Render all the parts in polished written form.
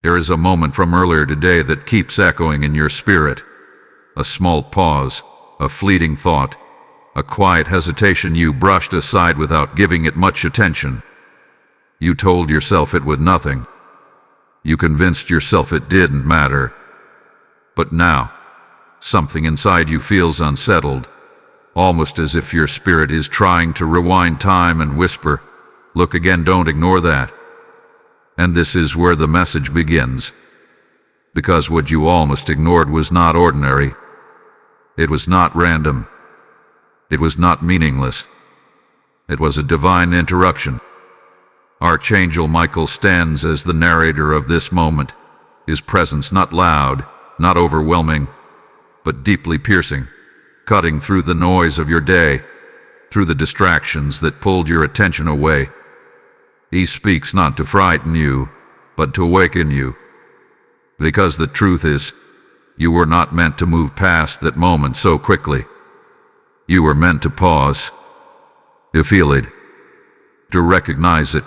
There is a moment from earlier today that keeps echoing in your spirit. A small pause, a fleeting thought, a quiet hesitation you brushed aside without giving it much attention. You told yourself it was nothing. You convinced yourself it didn't matter. But now, something inside you feels unsettled, almost as if your spirit is trying to rewind time and whisper, "Look again, don't ignore that." And this is where the message begins. Because what you almost ignored was not ordinary. It was not random. It was not meaningless. It was a divine interruption. Archangel Michael stands as the narrator of this moment, his presence not loud, not overwhelming, but deeply piercing, cutting through the noise of your day, through the distractions that pulled your attention away. He speaks not to frighten you, but to awaken you. Because the truth is, you were not meant to move past that moment so quickly. You were meant to pause, to feel it, to recognize it.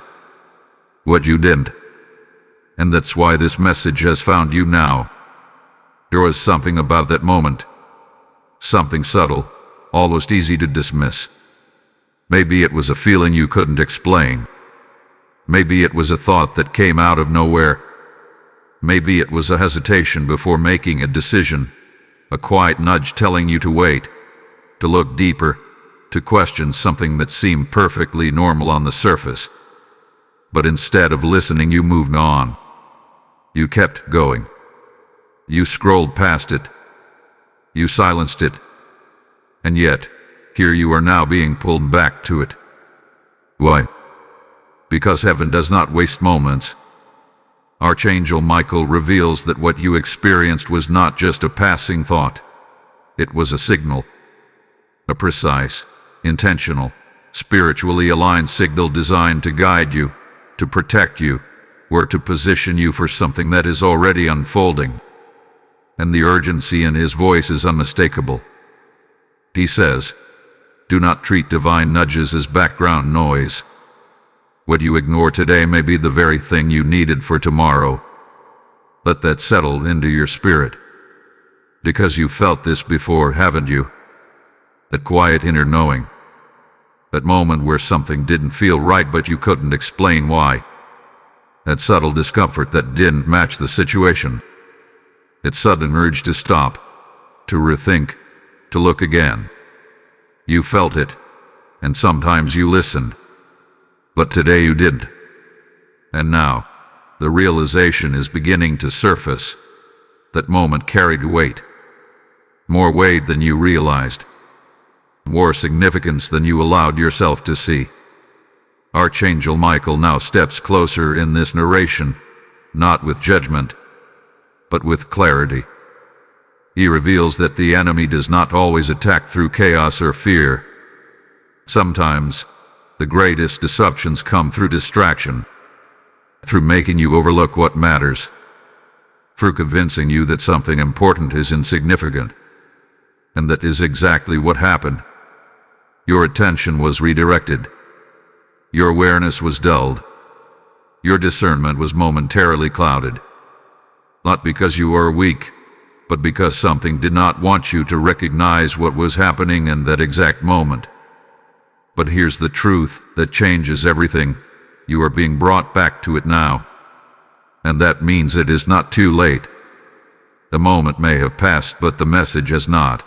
What you didn't. And that's why this message has found you now. There was something about that moment. Something subtle, almost easy to dismiss. Maybe it was a feeling you couldn't explain. Maybe it was a thought that came out of nowhere. Maybe it was a hesitation before making a decision, a quiet nudge telling you to wait, to look deeper, to question something that seemed perfectly normal on the surface. But instead of listening, you moved on. You kept going. You scrolled past it. You silenced it. And yet, here you are now being pulled back to it. Why? Because heaven does not waste moments. Archangel Michael reveals that what you experienced was not just a passing thought. It was a signal. A precise, intentional, spiritually aligned signal designed to guide you, to protect you, or to position you for something that is already unfolding. And the urgency in his voice is unmistakable. He says, "Do not treat divine nudges as background noise. What you ignore today may be the very thing you needed for tomorrow. Let that settle into your spirit. Because you felt this before, haven't you? That quiet inner knowing. That moment where something didn't feel right but you couldn't explain why. That subtle discomfort that didn't match the situation. That sudden urge to stop, to rethink, to look again. You felt it, and sometimes you listened. But today you didn't. And now, the realization is beginning to surface. That moment carried weight. More weight than you realized. More significance than you allowed yourself to see. Archangel Michael now steps closer in this narration, not with judgment, but with clarity. He reveals that the enemy does not always attack through chaos or fear. Sometimes, the greatest disruptions come through distraction, through making you overlook what matters, through convincing you that something important is insignificant. And that is exactly what happened. Your attention was redirected. Your awareness was dulled. Your discernment was momentarily clouded. Not because you were weak, but because something did not want you to recognize what was happening in that exact moment. But here's the truth that changes everything. You are being brought back to it now. And that means it is not too late. The moment may have passed, but the message has not.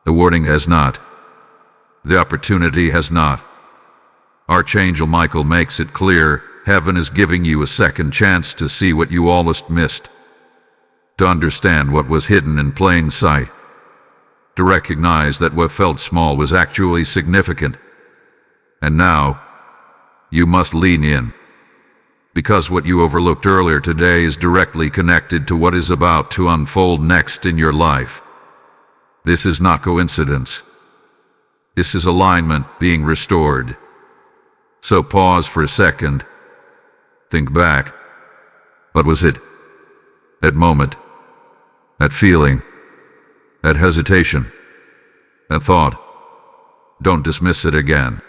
The warning has not. The opportunity has not. Archangel Michael makes it clear, heaven is giving you a second chance to see what you almost missed. To understand what was hidden in plain sight. To recognize that what felt small was actually significant. And now, you must lean in. Because what you overlooked earlier today is directly connected to what is about to unfold next in your life. This is not coincidence. This is alignment being restored. So pause for a second. Think back. What was it? That moment. That feeling. That hesitation. That thought. Don't dismiss it again.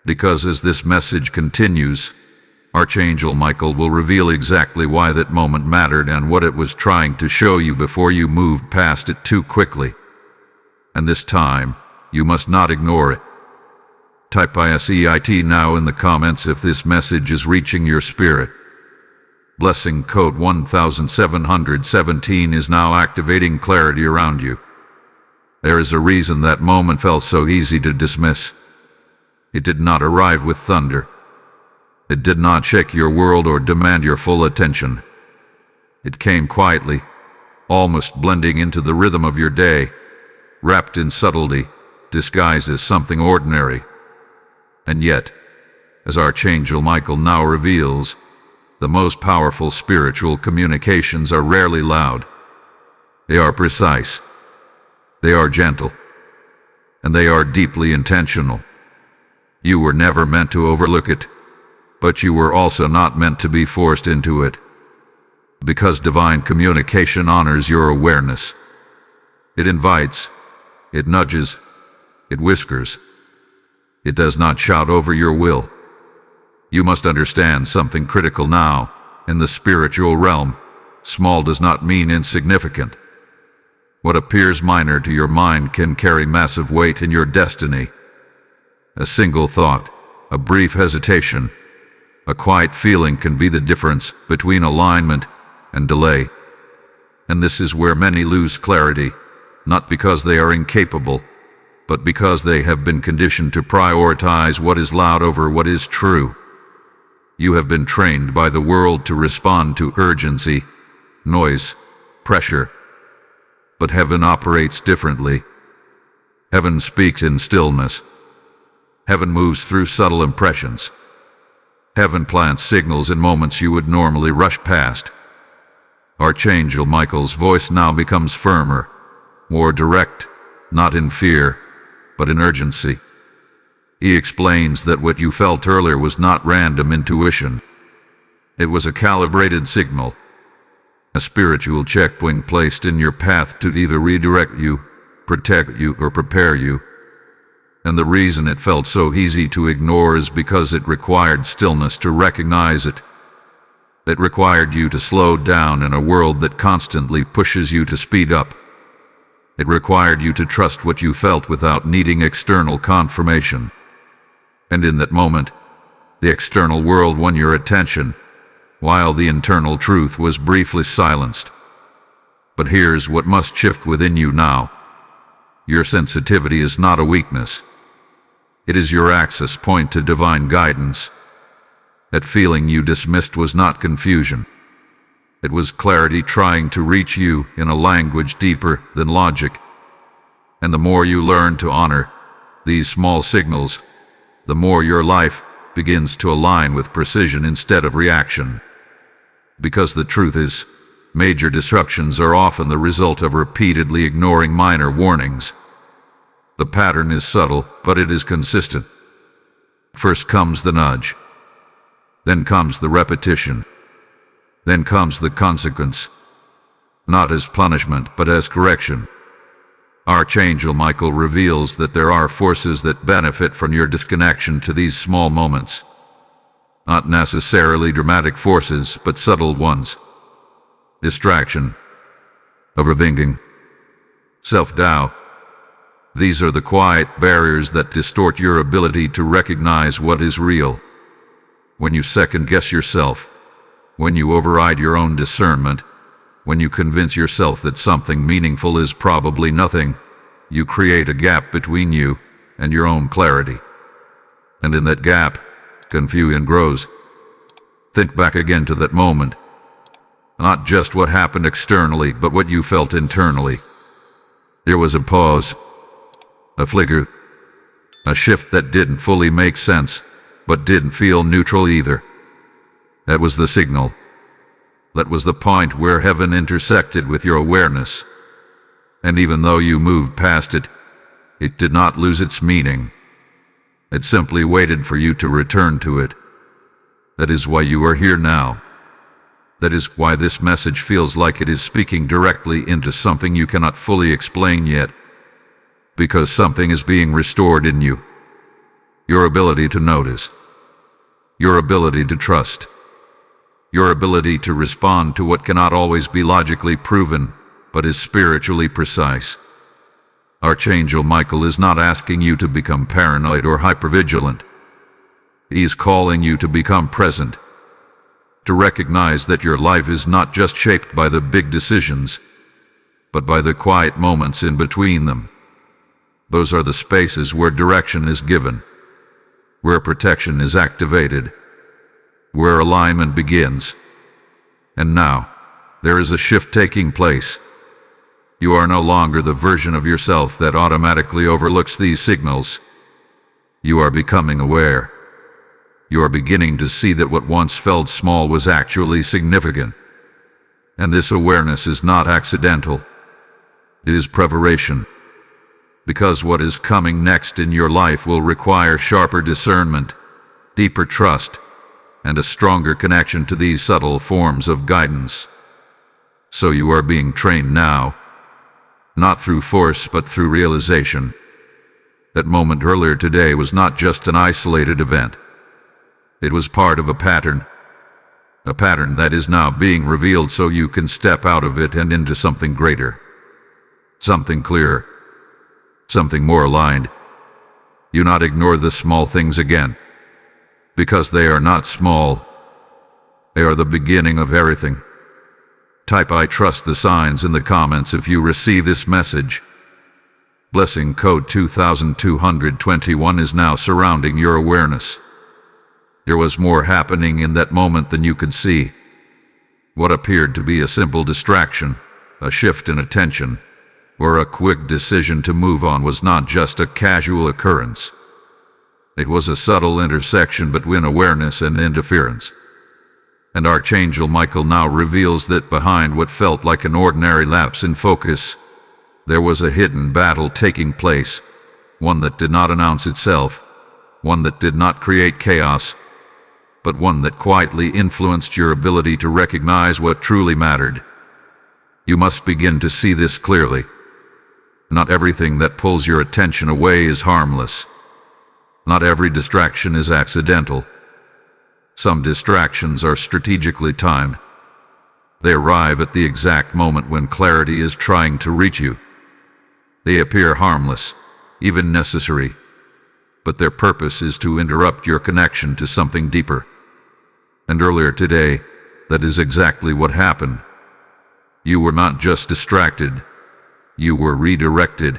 Because as this message continues, Archangel Michael will reveal exactly why that moment mattered and what it was trying to show you before you moved past it too quickly. And this time, you must not ignore it. Type ISEIT now in the comments if this message is reaching your spirit. Blessing code 1717 is now activating clarity around you. There is a reason that moment felt so easy to dismiss. It did not arrive with thunder. It did not shake your world or demand your full attention. It came quietly, almost blending into the rhythm of your day, wrapped in subtlety, disguised as something ordinary. And yet, as Archangel Michael now reveals, the most powerful spiritual communications are rarely loud. They are precise. They are gentle. And they are deeply intentional. You were never meant to overlook it, but you were also not meant to be forced into it. Because divine communication honors your awareness. It invites, it nudges, it whispers. It does not shout over your will. You must understand something critical now. In the spiritual realm, small does not mean insignificant. What appears minor to your mind can carry massive weight in your destiny. A single thought, a brief hesitation, a quiet feeling can be the difference between alignment and delay. And this is where many lose clarity, not because they are incapable, but because they have been conditioned to prioritize what is loud over what is true. You have been trained by the world to respond to urgency, noise, pressure. But heaven operates differently. Heaven speaks in stillness. Heaven moves through subtle impressions. Heaven plants signals in moments you would normally rush past. Archangel Michael's voice now becomes firmer, more direct, not in fear, but in urgency. He explains that what you felt earlier was not random intuition. It was a calibrated signal, a spiritual checkpoint placed in your path to either redirect you, protect you, or prepare you. And the reason it felt so easy to ignore is because it required stillness to recognize it. It required you to slow down in a world that constantly pushes you to speed up. It required you to trust what you felt without needing external confirmation. And in that moment, the external world won your attention, while the internal truth was briefly silenced. But here's what must shift within you now. Your sensitivity is not a weakness. It is your access point to divine guidance. That feeling you dismissed was not confusion. It was clarity trying to reach you in a language deeper than logic. And the more you learn to honor these small signals, the more your life begins to align with precision instead of reaction. Because the truth is, major disruptions are often the result of repeatedly ignoring minor warnings. The pattern is subtle, but it is consistent. First comes the nudge. Then comes the repetition. Then comes the consequence. Not as punishment, but as correction. Archangel Michael reveals that there are forces that benefit from your disconnection to these small moments. Not necessarily dramatic forces, but subtle ones. Distraction, overthinking, self-doubt. These are the quiet barriers that distort your ability to recognize what is real. When you second-guess yourself, when you override your own discernment, when you convince yourself that something meaningful is probably nothing, you create a gap between you and your own clarity. And in that gap, confusion grows. Think back again to that moment. Not just what happened externally, but what you felt internally. There was a pause, a flicker, a shift that didn't fully make sense, but didn't feel neutral either. That was the signal. That was the point where heaven intersected with your awareness. And even though you moved past it, it did not lose its meaning. It simply waited for you to return to it. That is why you are here now. That is why this message feels like it is speaking directly into something you cannot fully explain yet. Because something is being restored in you. Your ability to notice. your ability to trust, your ability to respond to what cannot always be logically proven, but is spiritually precise. Archangel Michael is not asking you to become paranoid or hypervigilant. He is calling you to become present, to recognize that your life is not just shaped by the big decisions, but by the quiet moments in between them. Those are the spaces where direction is given, where protection is activated, where alignment begins. And now, there is a shift taking place. You are no longer the version of yourself that automatically overlooks these signals. You are becoming aware. You are beginning to see that what once felt small was actually significant. And this awareness is not accidental. It is preparation. Because what is coming next in your life will require sharper discernment, deeper trust, and a stronger connection to these subtle forms of guidance. So you are being trained now, not through force but through realization. That moment earlier today was not just an isolated event. It was part of a pattern that is now being revealed so you can step out of it and into something greater, something clearer, something more aligned. Do not ignore the small things again, because they are not small. They are the beginning of everything. Type "I trust" the signs in the comments if you receive this message. Blessing code 2221 is now surrounding your awareness. There was more happening in that moment than you could see. What appeared to be a simple distraction, a shift in attention, or a quick decision to move on was not just a casual occurrence. It was a subtle intersection between awareness and interference. And Archangel Michael now reveals that behind what felt like an ordinary lapse in focus, there was a hidden battle taking place, one that did not announce itself, one that did not create chaos, but one that quietly influenced your ability to recognize what truly mattered. You must begin to see this clearly. Not everything that pulls your attention away is harmless. Not every distraction is accidental. Some distractions are strategically timed. They arrive at the exact moment when clarity is trying to reach you. They appear harmless, even necessary, but their purpose is to interrupt your connection to something deeper. And earlier today, that is exactly what happened. You were not just distracted, you were redirected.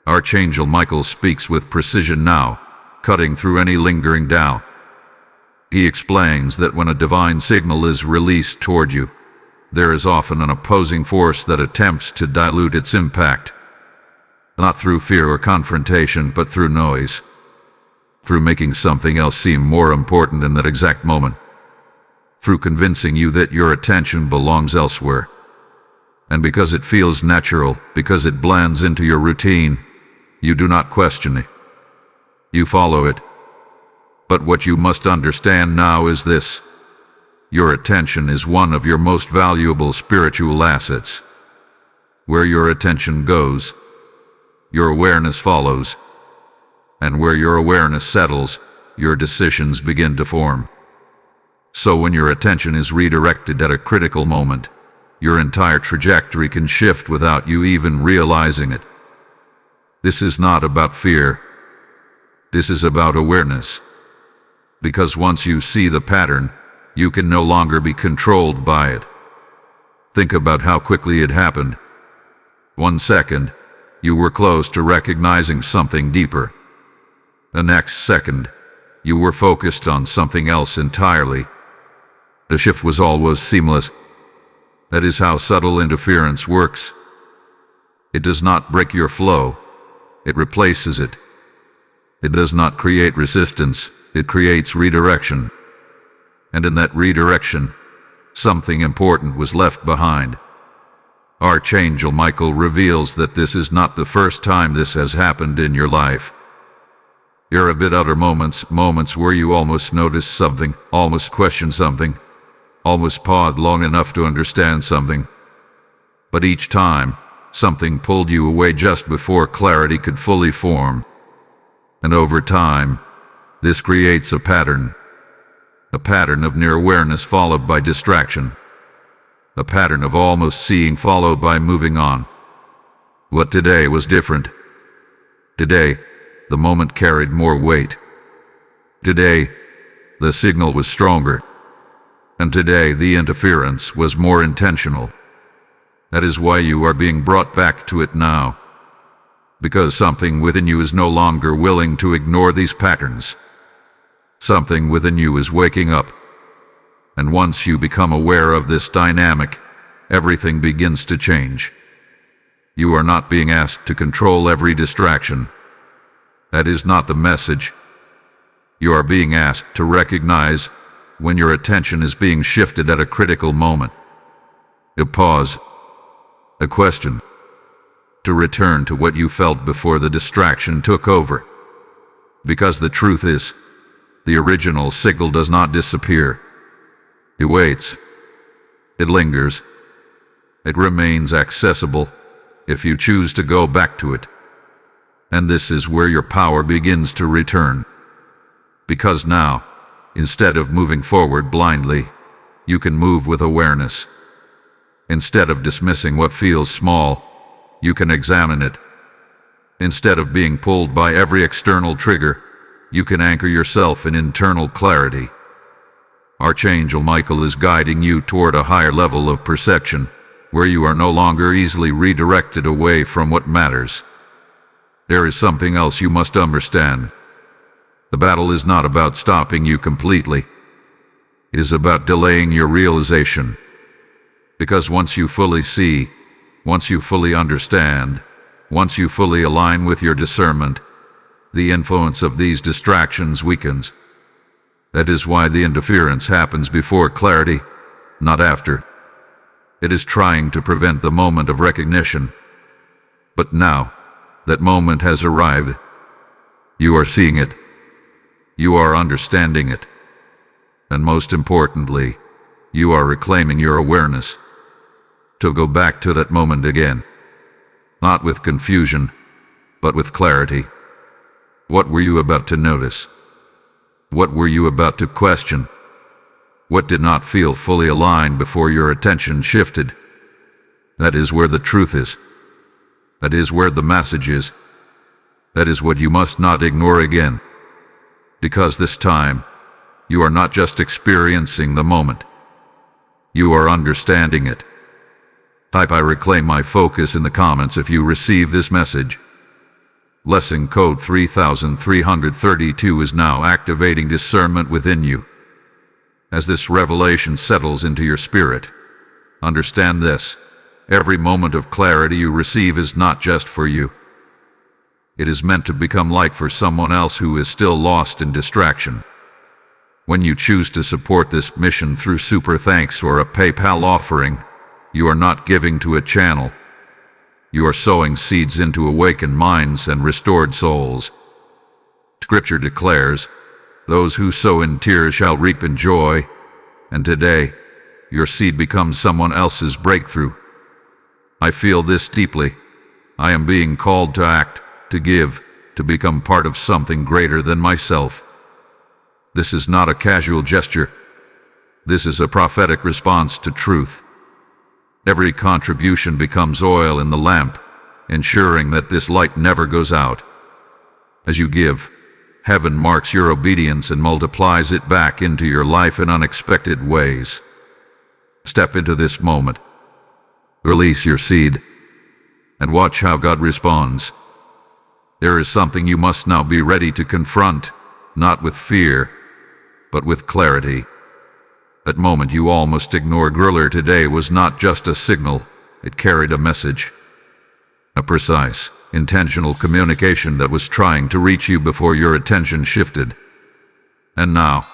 Archangel Michael speaks with precision now, cutting through any lingering doubt. He explains that when a divine signal is released toward you, there is often an opposing force that attempts to dilute its impact. Not through fear or confrontation, but through noise. Through making something else seem more important in that exact moment. Through convincing you that your attention belongs elsewhere. And because it feels natural, because it blends into your routine, you do not question it. You follow it. But what you must understand now is this. Your attention is one of your most valuable spiritual assets. Where your attention goes, your awareness follows. And where your awareness settles, your decisions begin to form. So when your attention is redirected at a critical moment, your entire trajectory can shift without you even realizing it. This is not about fear. This is about awareness. Because once you see the pattern, you can no longer be controlled by it. Think about how quickly it happened. 1 second, you were close to recognizing something deeper. The next second, you were focused on something else entirely. The shift was always seamless. That is how subtle interference works. It does not break your flow. It replaces it. It does not create resistance. It creates redirection. And in that redirection, something important was left behind. Archangel Michael reveals that this is not the first time this has happened in your life. There have been other moments where you almost noticed something, almost questioned something, almost paused long enough to understand something. But each time, something pulled you away just before clarity could fully form. And over time, this creates a pattern. A pattern of near awareness followed by distraction. A pattern of almost seeing followed by moving on. What today was different. Today, the moment carried more weight. Today, the signal was stronger. And today, the interference was more intentional. That is why you are being brought back to it now. Because something within you is no longer willing to ignore these patterns. Something within you is waking up. And once you become aware of this dynamic, everything begins to change. You are not being asked to control every distraction. That is not the message. You are being asked to recognize when your attention is being shifted at a critical moment. A pause. A question. To return to what you felt before the distraction took over. Because the truth is, the original signal does not disappear. It waits. It lingers. It remains accessible if you choose to go back to it. And this is where your power begins to return. Because now, instead of moving forward blindly, you can move with awareness. Instead of dismissing what feels small, you can examine it. Instead of being pulled by every external trigger, you can anchor yourself in internal clarity. Archangel Michael is guiding you toward a higher level of perception, where you are no longer easily redirected away from what matters. There is something else you must understand. The battle is not about stopping you completely. It is about delaying your realization. Because once you fully see, once you fully understand, once you fully align with your discernment, the influence of these distractions weakens. That is why the interference happens before clarity, not after. It is trying to prevent the moment of recognition. But now, that moment has arrived. You are seeing it. You are understanding it. And most importantly, you are reclaiming your awareness. To go back to that moment again. Not with confusion, but with clarity. What were you about to notice? What were you about to question? What did not feel fully aligned before your attention shifted? That is where the truth is. That is where the message is. That is what you must not ignore again. Because this time, you are not just experiencing the moment. You are understanding it. Type "I reclaim my focus" in the comments if you receive this message. Lesson code 3332 is now activating discernment within you. As this revelation settles into your spirit, understand this: every moment of clarity you receive is not just for you. It is meant to become light for someone else who is still lost in distraction. When you choose to support this mission through super thanks or a PayPal offering, you are not giving to a channel. You are sowing seeds into awakened minds and restored souls. Scripture declares, "Those who sow in tears shall reap in joy," and today, your seed becomes someone else's breakthrough. I feel this deeply. I am being called to act, to give, to become part of something greater than myself. This is not a casual gesture. This is a prophetic response to truth. Every contribution becomes oil in the lamp, ensuring that this light never goes out. As you give, heaven marks your obedience and multiplies it back into your life in unexpected ways. Step into this moment. Release your seed, and watch how God responds. There is something you must now be ready to confront, not with fear, but with clarity. That moment you almost ignored earlier today was not just a signal, it carried a message. A precise, intentional communication that was trying to reach you before your attention shifted. And now,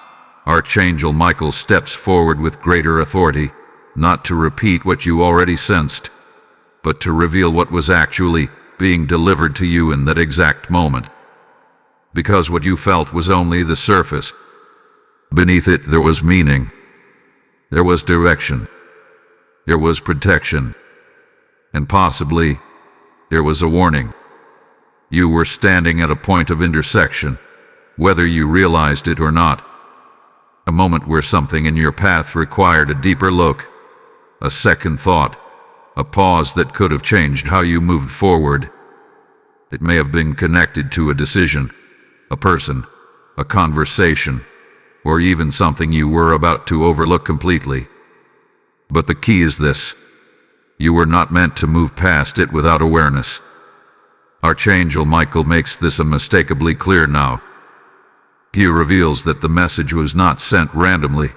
Archangel Michael steps forward with greater authority, not to repeat what you already sensed, but to reveal what was actually being delivered to you in that exact moment. Because what you felt was only the surface. Beneath it there was meaning. There was direction. There was protection. And possibly, there was a warning. You were standing at a point of intersection, whether you realized it or not. A moment where something in your path required a deeper look, a second thought, a pause that could have changed how you moved forward. It may have been connected to a decision, a person, a conversation, or even something you were about to overlook completely. But the key is this: you were not meant to move past it without awareness. Archangel Michael makes this unmistakably clear now. He reveals that the message was not sent randomly.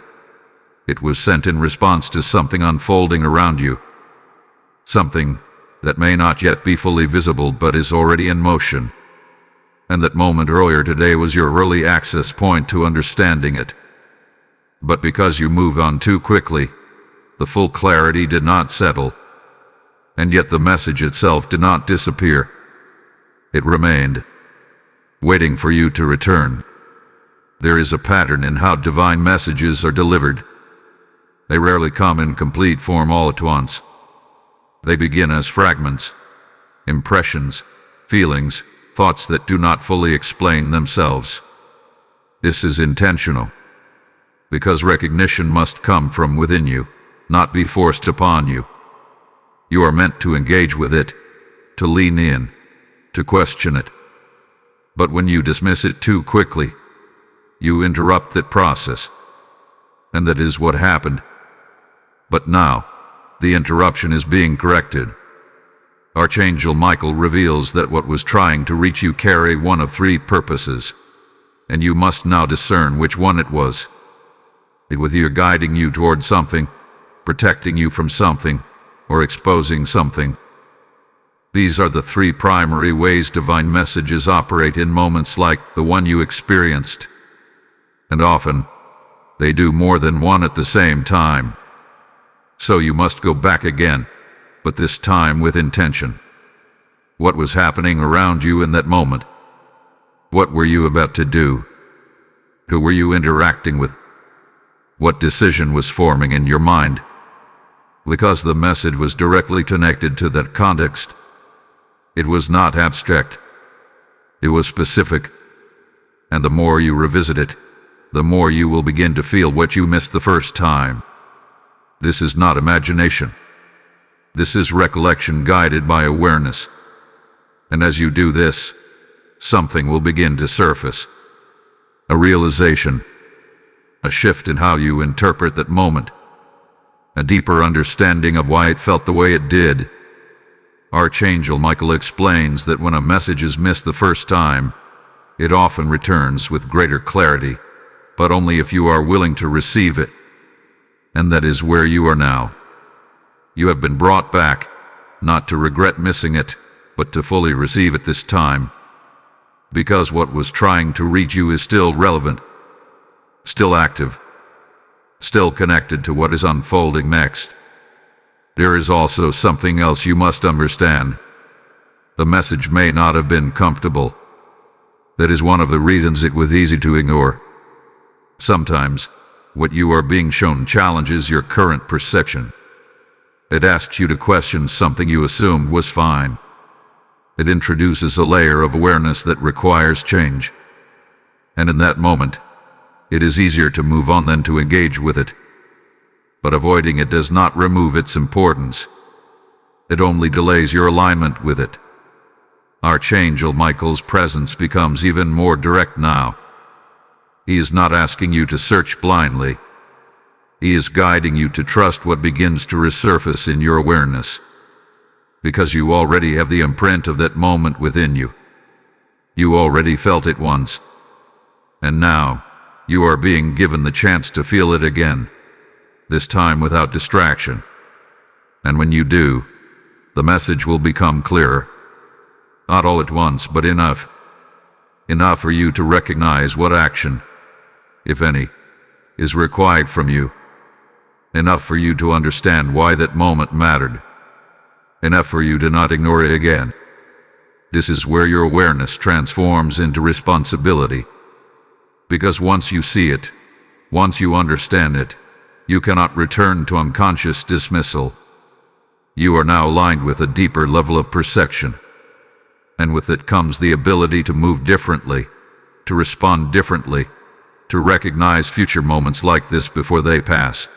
It was sent in response to something unfolding around you. Something that may not yet be fully visible but is already in motion. And that moment earlier today was your early access point to understanding it. But because you move on too quickly, the full clarity did not settle. And yet the message itself did not disappear. It remained, waiting for you to return. There is a pattern in how divine messages are delivered. They rarely come in complete form all at once. They begin as fragments, impressions, feelings, thoughts that do not fully explain themselves. This is intentional, because recognition must come from within you, not be forced upon you. You are meant to engage with it, to lean in, to question it. But when you dismiss it too quickly, you interrupt that process. And that is what happened. But now, the interruption is being corrected. Archangel Michael reveals that what was trying to reach you carried one of three purposes, and you must now discern which one it was. It was either guiding you toward something, protecting you from something, or exposing something. These are the three primary ways divine messages operate in moments like the one you experienced. And often, they do more than one at the same time. So you must go back again, but this time with intention. What was happening around you in that moment? What were you about to do? Who were you interacting with? What decision was forming in your mind? Because the message was directly connected to that context. It was not abstract. It was specific. And the more you revisit it, the more you will begin to feel what you missed the first time. This is not imagination. This is recollection guided by awareness. And as you do this, something will begin to surface. A realization, a shift in how you interpret that moment, a deeper understanding of why it felt the way it did. Archangel Michael explains that when a message is missed the first time, it often returns with greater clarity, but only if you are willing to receive it. And that is where you are now. You have been brought back, not to regret missing it, but to fully receive it this time. Because what was trying to reach you is still relevant, still active, still connected to what is unfolding next. There is also something else you must understand. The message may not have been comfortable. That is one of the reasons it was easy to ignore. Sometimes, what you are being shown challenges your current perception. It asks you to question something you assumed was fine. It introduces a layer of awareness that requires change. And in that moment, it is easier to move on than to engage with it. But avoiding it does not remove its importance. It only delays your alignment with it. Archangel Michael's presence becomes even more direct now. He is not asking you to search blindly. He is guiding you to trust what begins to resurface in your awareness. Because you already have the imprint of that moment within you. You already felt it once. And now, you are being given the chance to feel it again. This time without distraction. And when you do, the message will become clearer. Not all at once, but enough. Enough for you to recognize what action, if any, is required from you. Enough for you to understand why that moment mattered. Enough for you to not ignore it again. This is where your awareness transforms into responsibility. Because once you see it, once you understand it, you cannot return to unconscious dismissal. You are now aligned with a deeper level of perception. And with it comes the ability to move differently, to respond differently, to recognize future moments like this before they pass.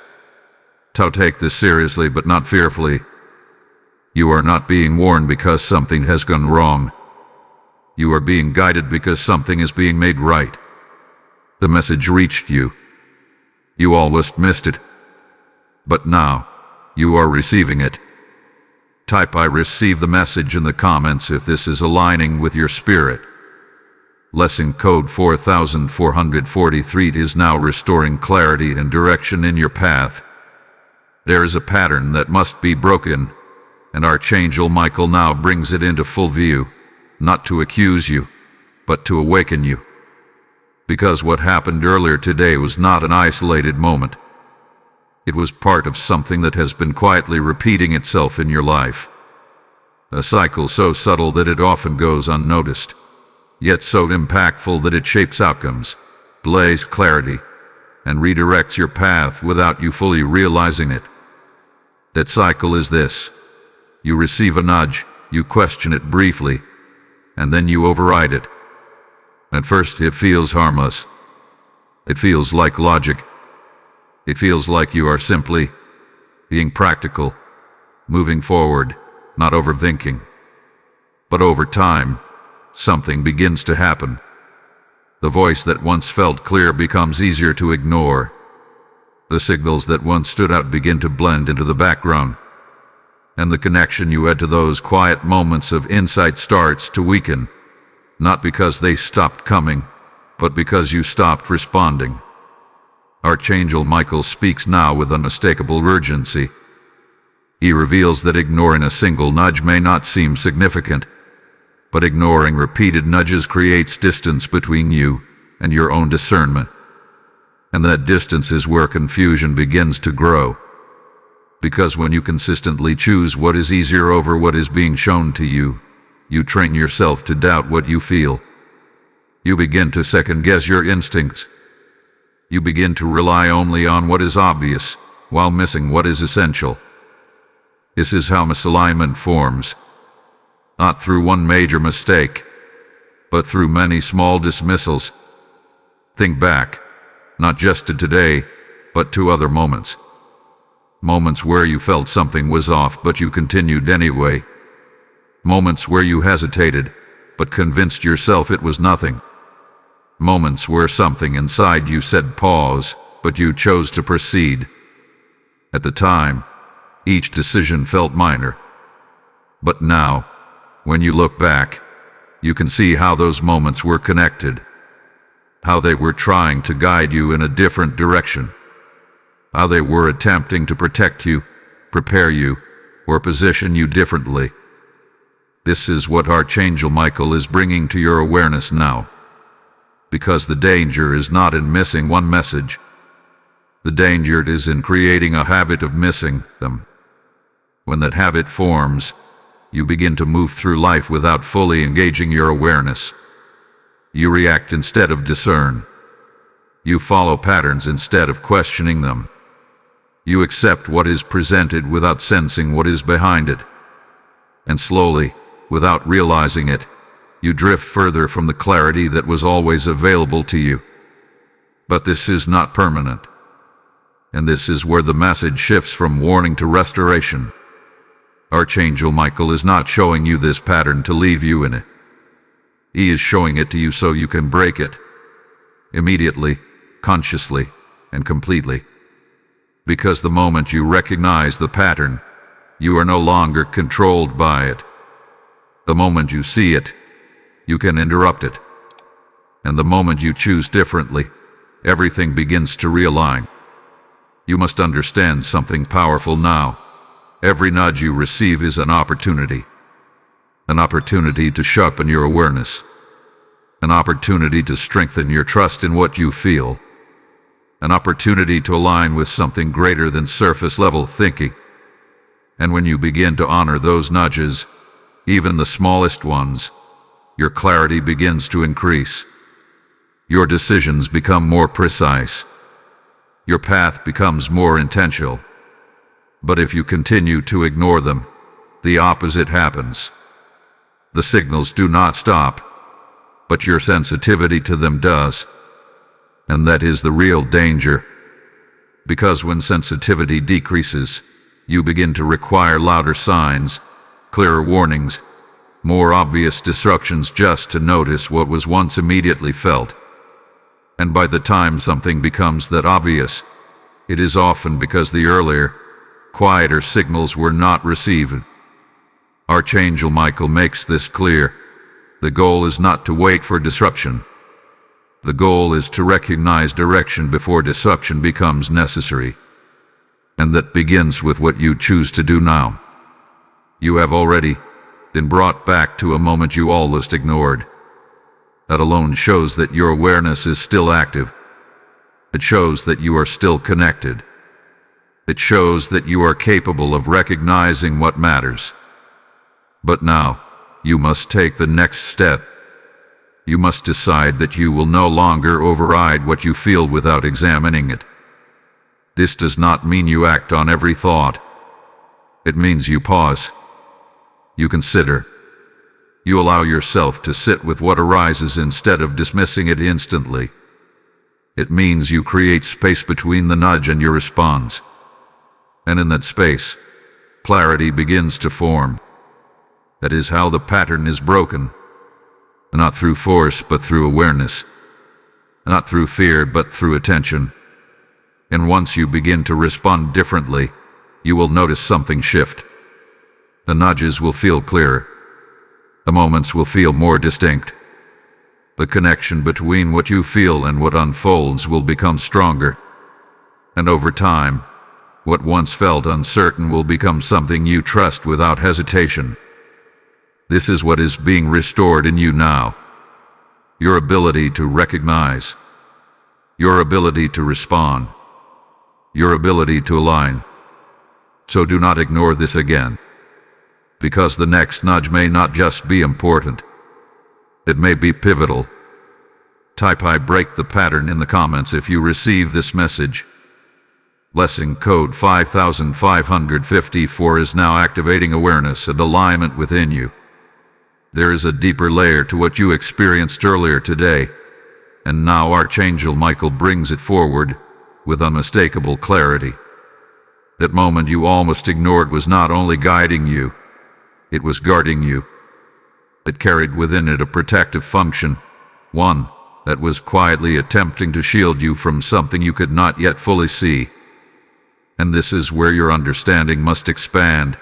To take this seriously but not fearfully. You are not being warned because something has gone wrong. You are being guided because something is being made right. The message reached you. You almost missed it. But now, you are receiving it. Type "I receive the message" in the comments if this is aligning with your spirit. Lesson code 4443 is now restoring clarity and direction in your path. There is a pattern that must be broken, and Archangel Michael now brings it into full view, not to accuse you, but to awaken you. Because what happened earlier today was not an isolated moment. It was part of something that has been quietly repeating itself in your life. A cycle so subtle that it often goes unnoticed, yet so impactful that it shapes outcomes, delays clarity, and redirects your path without you fully realizing it. That cycle is this. You receive a nudge, you question it briefly, and then you override it. At first it feels harmless. It feels like logic. It feels like you are simply being practical, moving forward, not overthinking. But over time, something begins to happen. The voice that once felt clear becomes easier to ignore. The signals that once stood out begin to blend into the background. And the connection you had to those quiet moments of insight starts to weaken, not because they stopped coming, but because you stopped responding. Archangel Michael speaks now with unmistakable urgency. He reveals that ignoring a single nudge may not seem significant, but ignoring repeated nudges creates distance between you and your own discernment. And that distance is where confusion begins to grow. Because when you consistently choose what is easier over what is being shown to you, you train yourself to doubt what you feel. You begin to second-guess your instincts. You begin to rely only on what is obvious, while missing what is essential. This is how misalignment forms. Not through one major mistake, but through many small dismissals. Think back, not just to today, but to other moments. Moments where you felt something was off, but you continued anyway. Moments where you hesitated, but convinced yourself it was nothing. Moments where something inside you said pause, but you chose to proceed. At the time, each decision felt minor. But now, when you look back, you can see how those moments were connected. How they were trying to guide you in a different direction. How they were attempting to protect you, prepare you, or position you differently. This is what Archangel Michael is bringing to your awareness now. Because the danger is not in missing one message. The danger is in creating a habit of missing them. When that habit forms, you begin to move through life without fully engaging your awareness. You react instead of discern. You follow patterns instead of questioning them. You accept what is presented without sensing what is behind it. And slowly, without realizing it, you drift further from the clarity that was always available to you. But this is not permanent. And this is where the message shifts from warning to restoration. Archangel Michael is not showing you this pattern to leave you in it. He is showing it to you so you can break it. Immediately, consciously, and completely. Because the moment you recognize the pattern, you are no longer controlled by it. The moment you see it, you can interrupt it. And the moment you choose differently, everything begins to realign. You must understand something powerful now. Every nudge you receive is an opportunity. An opportunity to sharpen your awareness. An opportunity to strengthen your trust in what you feel. An opportunity to align with something greater than surface-level thinking. And when you begin to honor those nudges, even the smallest ones, your clarity begins to increase. Your decisions become more precise. Your path becomes more intentional. But if you continue to ignore them, the opposite happens. The signals do not stop, but your sensitivity to them does. And that is the real danger. Because when sensitivity decreases, you begin to require louder signs, clearer warnings, more obvious disruptions just to notice what was once immediately felt. And by the time something becomes that obvious, it is often because the earlier, quieter signals were not received. Archangel Michael makes this clear. The goal is not to wait for disruption. The goal is to recognize direction before disruption becomes necessary. And that begins with what you choose to do now. You have already been brought back to a moment you almost ignored. That alone shows that your awareness is still active. It shows that you are still connected. It shows that you are capable of recognizing what matters. But now, you must take the next step. You must decide that you will no longer override what you feel without examining it. This does not mean you act on every thought. It means you pause. You consider. You allow yourself to sit with what arises instead of dismissing it instantly. It means you create space between the nudge and your response. And in that space, clarity begins to form. That is how the pattern is broken. Not through force, but through awareness. Not through fear, but through attention. And once you begin to respond differently, you will notice something shift. The nudges will feel clearer. The moments will feel more distinct. The connection between what you feel and what unfolds will become stronger. And over time, what once felt uncertain will become something you trust without hesitation. This is what is being restored in you now. Your ability to recognize. Your ability to respond. Your ability to align. So do not ignore this again. Because the next nudge may not just be important. It may be pivotal. Type "I break the pattern" in the comments if you receive this message. Blessing code 5554 is now activating awareness and alignment within you. There is a deeper layer to what you experienced earlier today, and now Archangel Michael brings it forward with unmistakable clarity. That moment you almost ignored was not only guiding you, it was guarding you. It carried within it a protective function, one that was quietly attempting to shield you from something you could not yet fully see. And this is where your understanding must expand,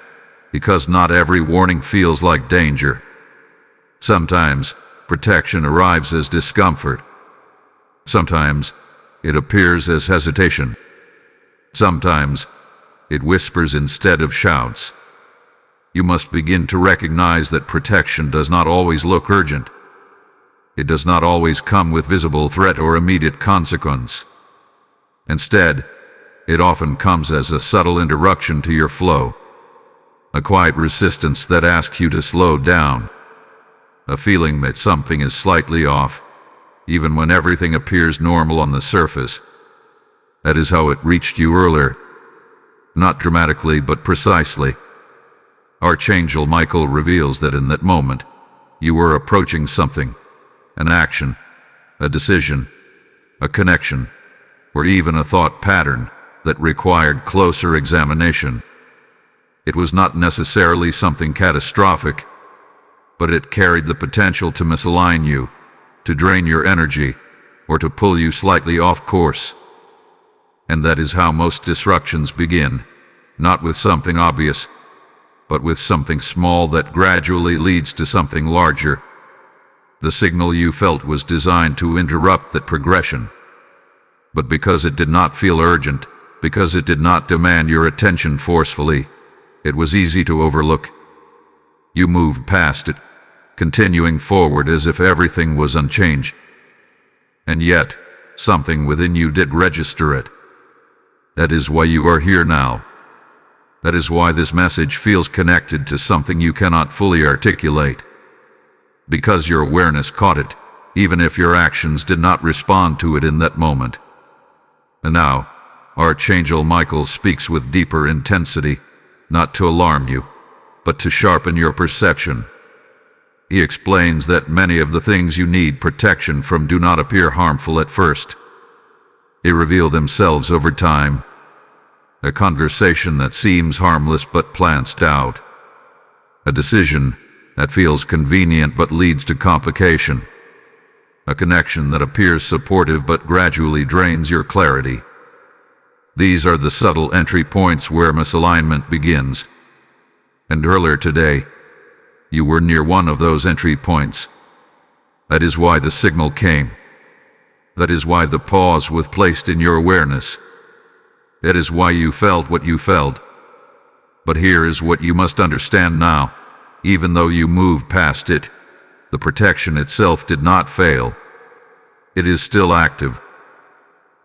because not every warning feels like danger. Sometimes protection arrives as discomfort. Sometimes it appears as hesitation. Sometimes it whispers instead of shouts. You must begin to recognize that protection does not always look urgent. It does not always come with visible threat or immediate consequence. Instead, it often comes as a subtle interruption to your flow. A quiet resistance that asks you to slow down. A feeling that something is slightly off, even when everything appears normal on the surface. That is how it reached you earlier. Not dramatically, but precisely. Archangel Michael reveals that in that moment, you were approaching something, an action, a decision, a connection, or even a thought pattern that required closer examination. It was not necessarily something catastrophic, but it carried the potential to misalign you, to drain your energy, or to pull you slightly off course. And that is how most disruptions begin, not with something obvious, but with something small that gradually leads to something larger. The signal you felt was designed to interrupt that progression. But because it did not feel urgent, because it did not demand your attention forcefully, it was easy to overlook. You moved past it, continuing forward as if everything was unchanged. And yet, something within you did register it. That is why you are here now. That is why this message feels connected to something you cannot fully articulate. Because your awareness caught it, even if your actions did not respond to it in that moment. And now, Archangel Michael speaks with deeper intensity, not to alarm you, but to sharpen your perception. He explains that many of the things you need protection from do not appear harmful at first. They reveal themselves over time. A conversation that seems harmless but plants doubt. A decision that feels convenient but leads to complication. A connection that appears supportive but gradually drains your clarity. These are the subtle entry points where misalignment begins. And earlier today, you were near one of those entry points. That is why the signal came. That is why the pause was placed in your awareness. That is why you felt what you felt. But here is what you must understand now. Even though you moved past it, the protection itself did not fail. It is still active.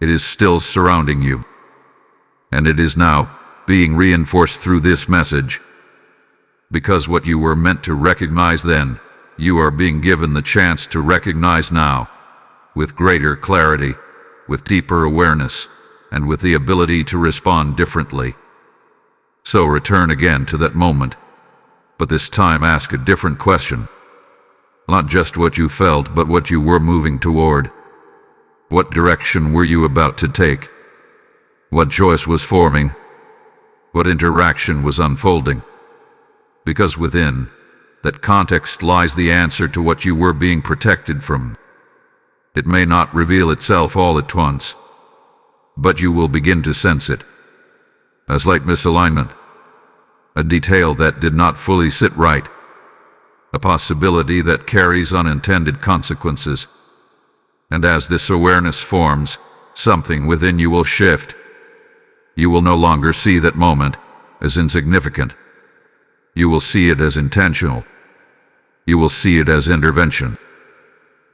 It is still surrounding you. And it is now being reinforced through this message. Because what you were meant to recognize then, you are being given the chance to recognize now, with greater clarity, with deeper awareness, and with the ability to respond differently. So return again to that moment, but this time ask a different question. Not just what you felt, but what you were moving toward. What direction were you about to take? What choice was forming? What interaction was unfolding? Because within that context lies the answer to what you were being protected from. It may not reveal itself all at once, but you will begin to sense it. A slight misalignment, a detail that did not fully sit right, a possibility that carries unintended consequences. And as this awareness forms, something within you will shift. You will no longer see that moment as insignificant. You will see it as intentional. You will see it as intervention.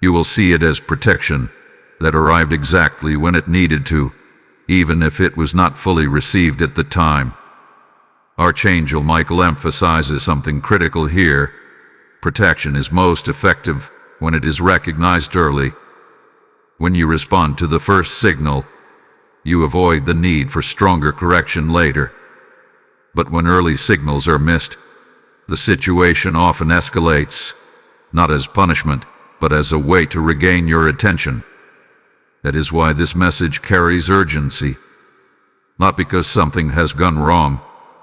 You will see it as protection that arrived exactly when it needed to, even if it was not fully received at the time. Archangel Michael emphasizes something critical here. Protection is most effective when it is recognized early. When you respond to the first signal, you avoid the need for stronger correction later. But when early signals are missed, the situation often escalates, not as punishment, but as a way to regain your attention. That is why this message carries urgency. Not because something has gone wrong,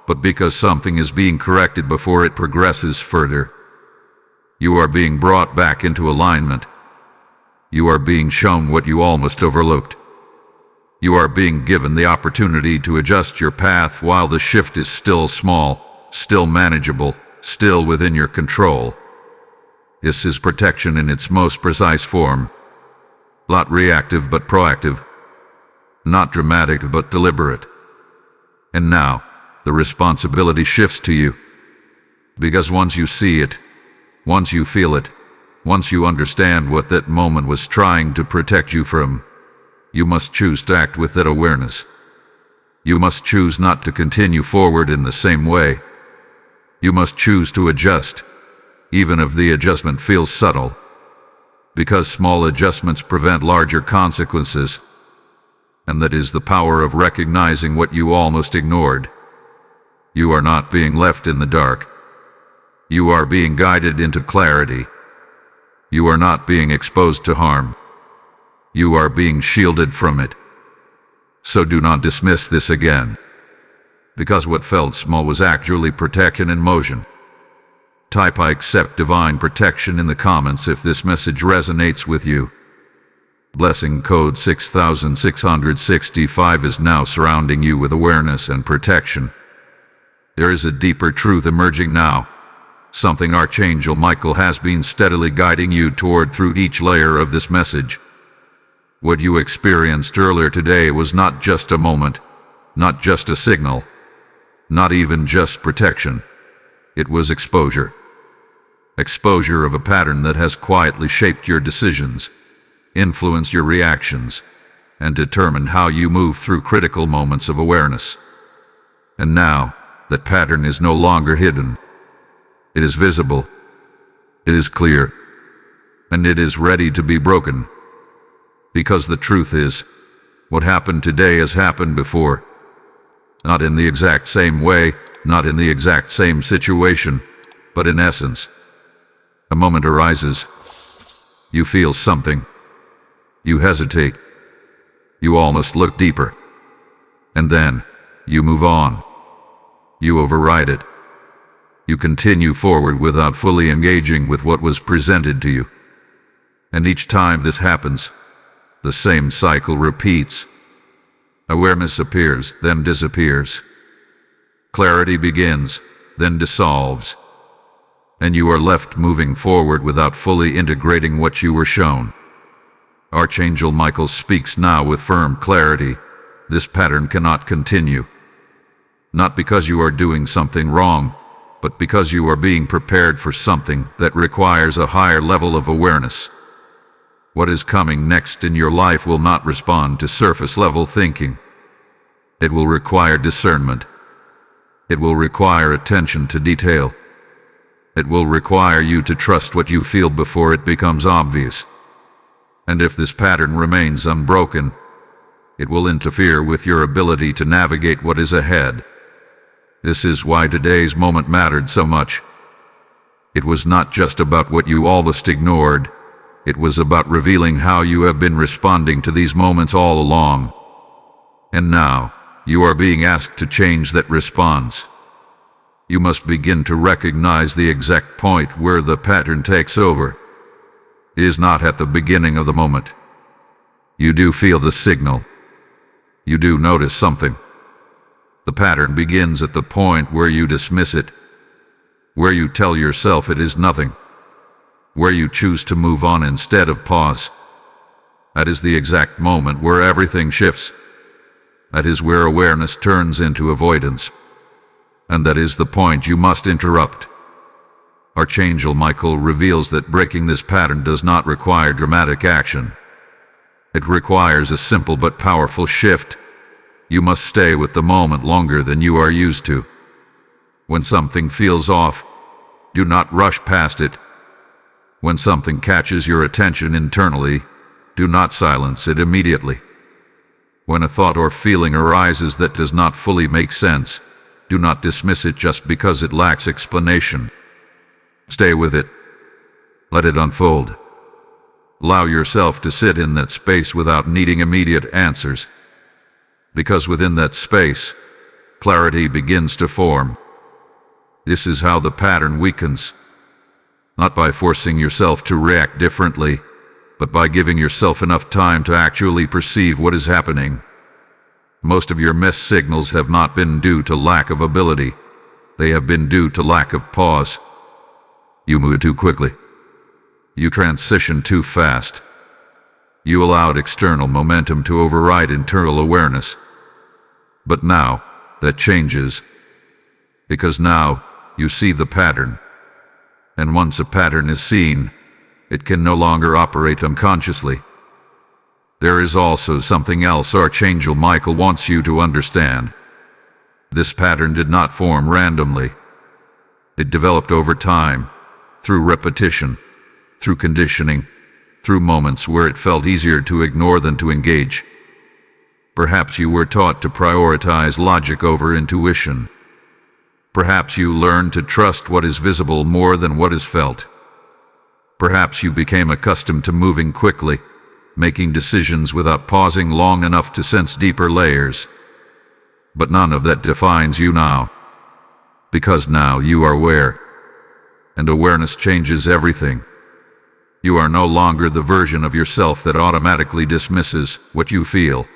but because something is being corrected before it progresses further. You are being brought back into alignment. You are being shown what you almost overlooked. You are being given the opportunity to adjust your path while the shift is still small, still manageable, still within your control. This is protection in its most precise form. Not reactive but proactive. Not dramatic but deliberate. And now, the responsibility shifts to you. Because once you see it, once you feel it, once you understand what that moment was trying to protect you from, you must choose to act with that awareness. You must choose not to continue forward in the same way. You must choose to adjust, even if the adjustment feels subtle. Because small adjustments prevent larger consequences. And that is the power of recognizing what you almost ignored. You are not being left in the dark. You are being guided into clarity. You are not being exposed to harm. You are being shielded from it. So do not dismiss this again. Because what felt small was actually protection in motion. Type "I accept divine protection" in the comments if this message resonates with you. Blessing code 6665 is now surrounding you with awareness and protection. There is a deeper truth emerging now. Something Archangel Michael has been steadily guiding you toward through each layer of this message. What you experienced earlier today was not just a moment, not just a signal, not even just protection. It was exposure. Exposure of a pattern that has quietly shaped your decisions, influenced your reactions, and determined how you move through critical moments of awareness. And now, that pattern is no longer hidden. It is visible. It is clear. And it is ready to be broken. Because the truth is, what happened today has happened before. Not in the exact same way, not in the exact same situation, but in essence. A moment arises. You feel something. You hesitate. You almost look deeper. And then, you move on. You override it. You continue forward without fully engaging with what was presented to you. And each time this happens, the same cycle repeats. Awareness appears, then disappears. Clarity begins, then dissolves. And you are left moving forward without fully integrating what you were shown. Archangel Michael speaks now with firm clarity. This pattern cannot continue. Not because you are doing something wrong, but because you are being prepared for something that requires a higher level of awareness. What is coming next in your life will not respond to surface-level thinking. It will require discernment. It will require attention to detail. It will require you to trust what you feel before it becomes obvious. And if this pattern remains unbroken, it will interfere with your ability to navigate what is ahead. This is why today's moment mattered so much. It was not just about what you almost ignored. It was about revealing how you have been responding to these moments all along. And now, you are being asked to change that response. You must begin to recognize the exact point where the pattern takes over. It is not at the beginning of the moment. You do feel the signal. You do notice something. The pattern begins at the point where you dismiss it, where you tell yourself it is nothing, where you choose to move on instead of pause. That is the exact moment where everything shifts. That is where awareness turns into avoidance. And that is the point you must interrupt. Archangel Michael reveals that breaking this pattern does not require dramatic action. It requires a simple but powerful shift. You must stay with the moment longer than you are used to. When something feels off, do not rush past it. When something catches your attention internally, do not silence it immediately. When a thought or feeling arises that does not fully make sense, do not dismiss it just because it lacks explanation. Stay with it. Let it unfold. Allow yourself to sit in that space without needing immediate answers. Because within that space, clarity begins to form. This is how the pattern weakens. Not by forcing yourself to react differently, but by giving yourself enough time to actually perceive what is happening. Most of your missed signals have not been due to lack of ability. They have been due to lack of pause. You moved too quickly. You transitioned too fast. You allowed external momentum to override internal awareness. But now, that changes. Because now, you see the pattern. And once a pattern is seen, it can no longer operate unconsciously. There is also something else Archangel Michael wants you to understand. This pattern did not form randomly. It developed over time, through repetition, through conditioning, through moments where it felt easier to ignore than to engage. Perhaps you were taught to prioritize logic over intuition. Perhaps you learned to trust what is visible more than what is felt. Perhaps you became accustomed to moving quickly, making decisions without pausing long enough to sense deeper layers. But none of that defines you now. Because now you are aware. And awareness changes everything. You are no longer the version of yourself that automatically dismisses what you feel.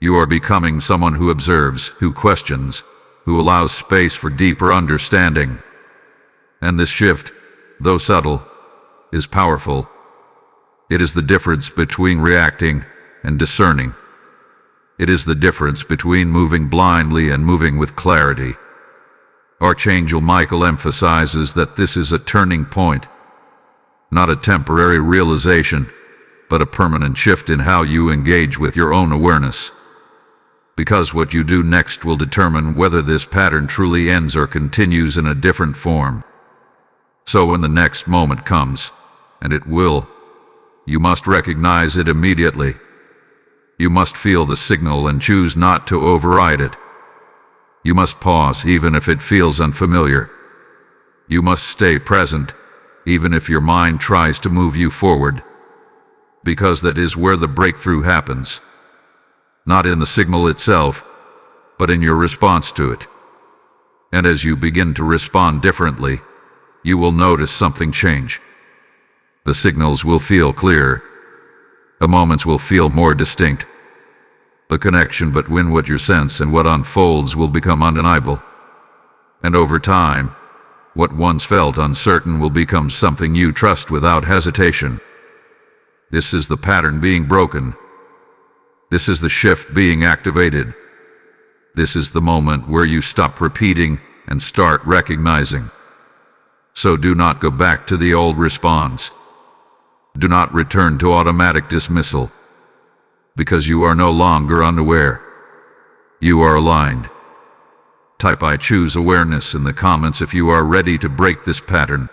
You are becoming someone who observes, who questions, who allows space for deeper understanding. And this shift, though subtle, is powerful. It is the difference between reacting and discerning. It is the difference between moving blindly and moving with clarity. Archangel Michael emphasizes that this is a turning point, not a temporary realization, but a permanent shift in how you engage with your own awareness. Because what you do next will determine whether this pattern truly ends or continues in a different form. So when the next moment comes, and it will, you must recognize it immediately. You must feel the signal and choose not to override it. You must pause even if it feels unfamiliar. You must stay present, even if your mind tries to move you forward. Because that is where the breakthrough happens. not in the signal itself, but in your response to it. And as you begin to respond differently, you will notice something change. The signals will feel clearer. The moments will feel more distinct. The connection between what you sense and what unfolds will become undeniable. And over time, what once felt uncertain will become something you trust without hesitation. This is the pattern being broken. This is the shift being activated. This is the moment where you stop repeating and start recognizing. So do not go back to the old response. Do not return to automatic dismissal, because you are no longer unaware. You are aligned. Type "I choose awareness" in the comments if you are ready to break this pattern.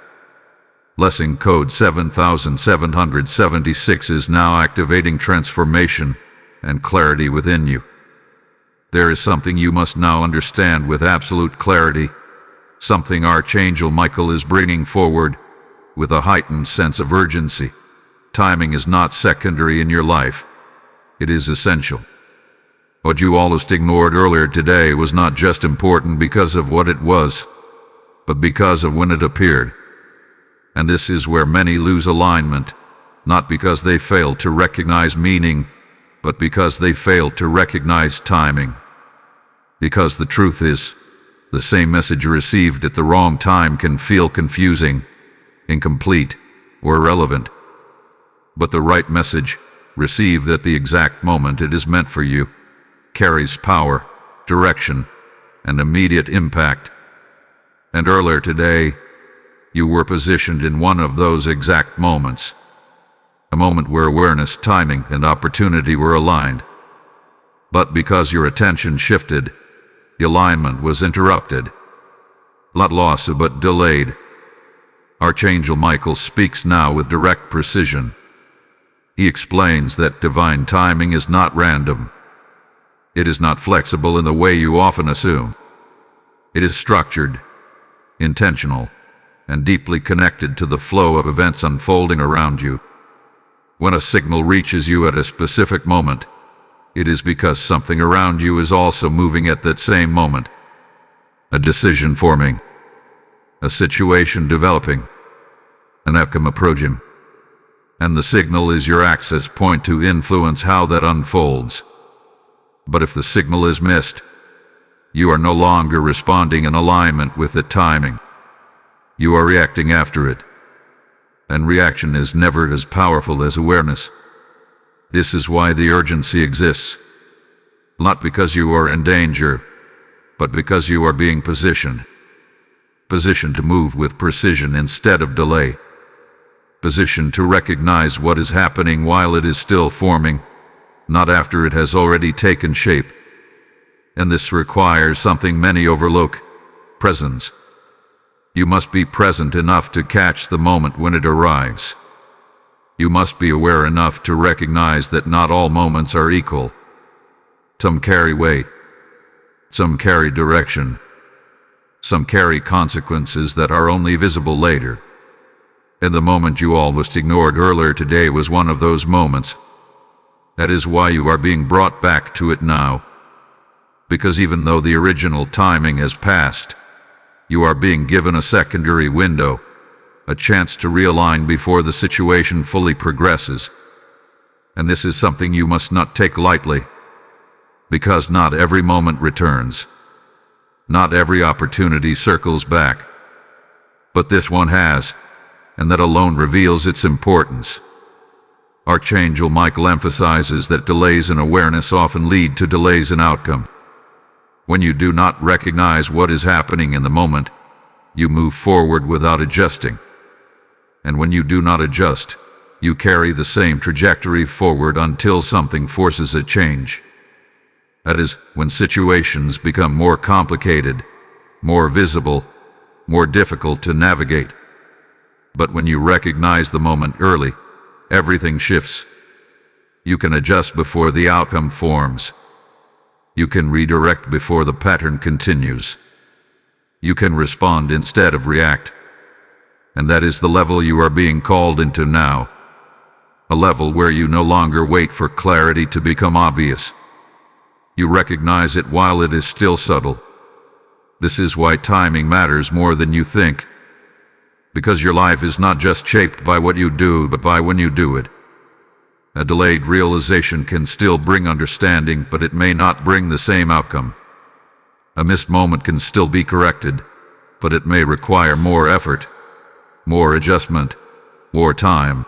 Lesson code 7776 is now activating transformation and clarity within you. There is something you must now understand with absolute clarity, something Archangel Michael is bringing forward with a heightened sense of urgency. Timing is not secondary in your life. It is essential. What you almost ignored earlier today was not just important because of what it was, but because of when it appeared. And this is where many lose alignment, not because they failed to recognize meaning, but because they failed to recognize timing. Because the truth is, the same message received at the wrong time can feel confusing, incomplete, or irrelevant. But the right message, received at the exact moment it is meant for you, carries power, direction, and immediate impact. And earlier today, you were positioned in one of those exact moments. A moment where awareness, timing, and opportunity were aligned. But because your attention shifted, the alignment was interrupted. Not lost, but delayed. Archangel Michael speaks now with direct precision. He explains that divine timing is not random. It is not flexible in the way you often assume. It is structured, intentional, and deeply connected to the flow of events unfolding around you. When a signal reaches you at a specific moment, it is because something around you is also moving at that same moment. A decision forming, a situation developing, an outcome approaching. And the signal is your access point to influence how that unfolds. But if the signal is missed, you are no longer responding in alignment with the timing. You are reacting after it. And reaction is never as powerful as awareness. This is why the urgency exists. Not because you are in danger, but because you are being positioned. Positioned to move with precision instead of delay. Positioned to recognize what is happening while it is still forming, not after it has already taken shape. And this requires something many overlook: presence. You must be present enough to catch the moment when it arrives. You must be aware enough to recognize that not all moments are equal. Some carry weight. Some carry direction. Some carry consequences that are only visible later. And the moment you almost ignored earlier today was one of those moments. That is why you are being brought back to it now. Because even though the original timing has passed, you are being given a secondary window, a chance to realign before the situation fully progresses. And this is something you must not take lightly. Because not every moment returns. Not every opportunity circles back. But this one has, and that alone reveals its importance. Archangel Michael emphasizes that delays in awareness often lead to delays in outcome. When you do not recognize what is happening in the moment, you move forward without adjusting. And when you do not adjust, you carry the same trajectory forward until something forces a change. That is, when situations become more complicated, more visible, more difficult to navigate. But when you recognize the moment early, everything shifts. You can adjust before the outcome forms. You can redirect before the pattern continues. You can respond instead of react. And that is the level you are being called into now. A level where you no longer wait for clarity to become obvious. You recognize it while it is still subtle. This is why timing matters more than you think. Because your life is not just shaped by what you do, but by when you do it. A delayed realization can still bring understanding, but it may not bring the same outcome. A missed moment can still be corrected, but it may require more effort, more adjustment, more time.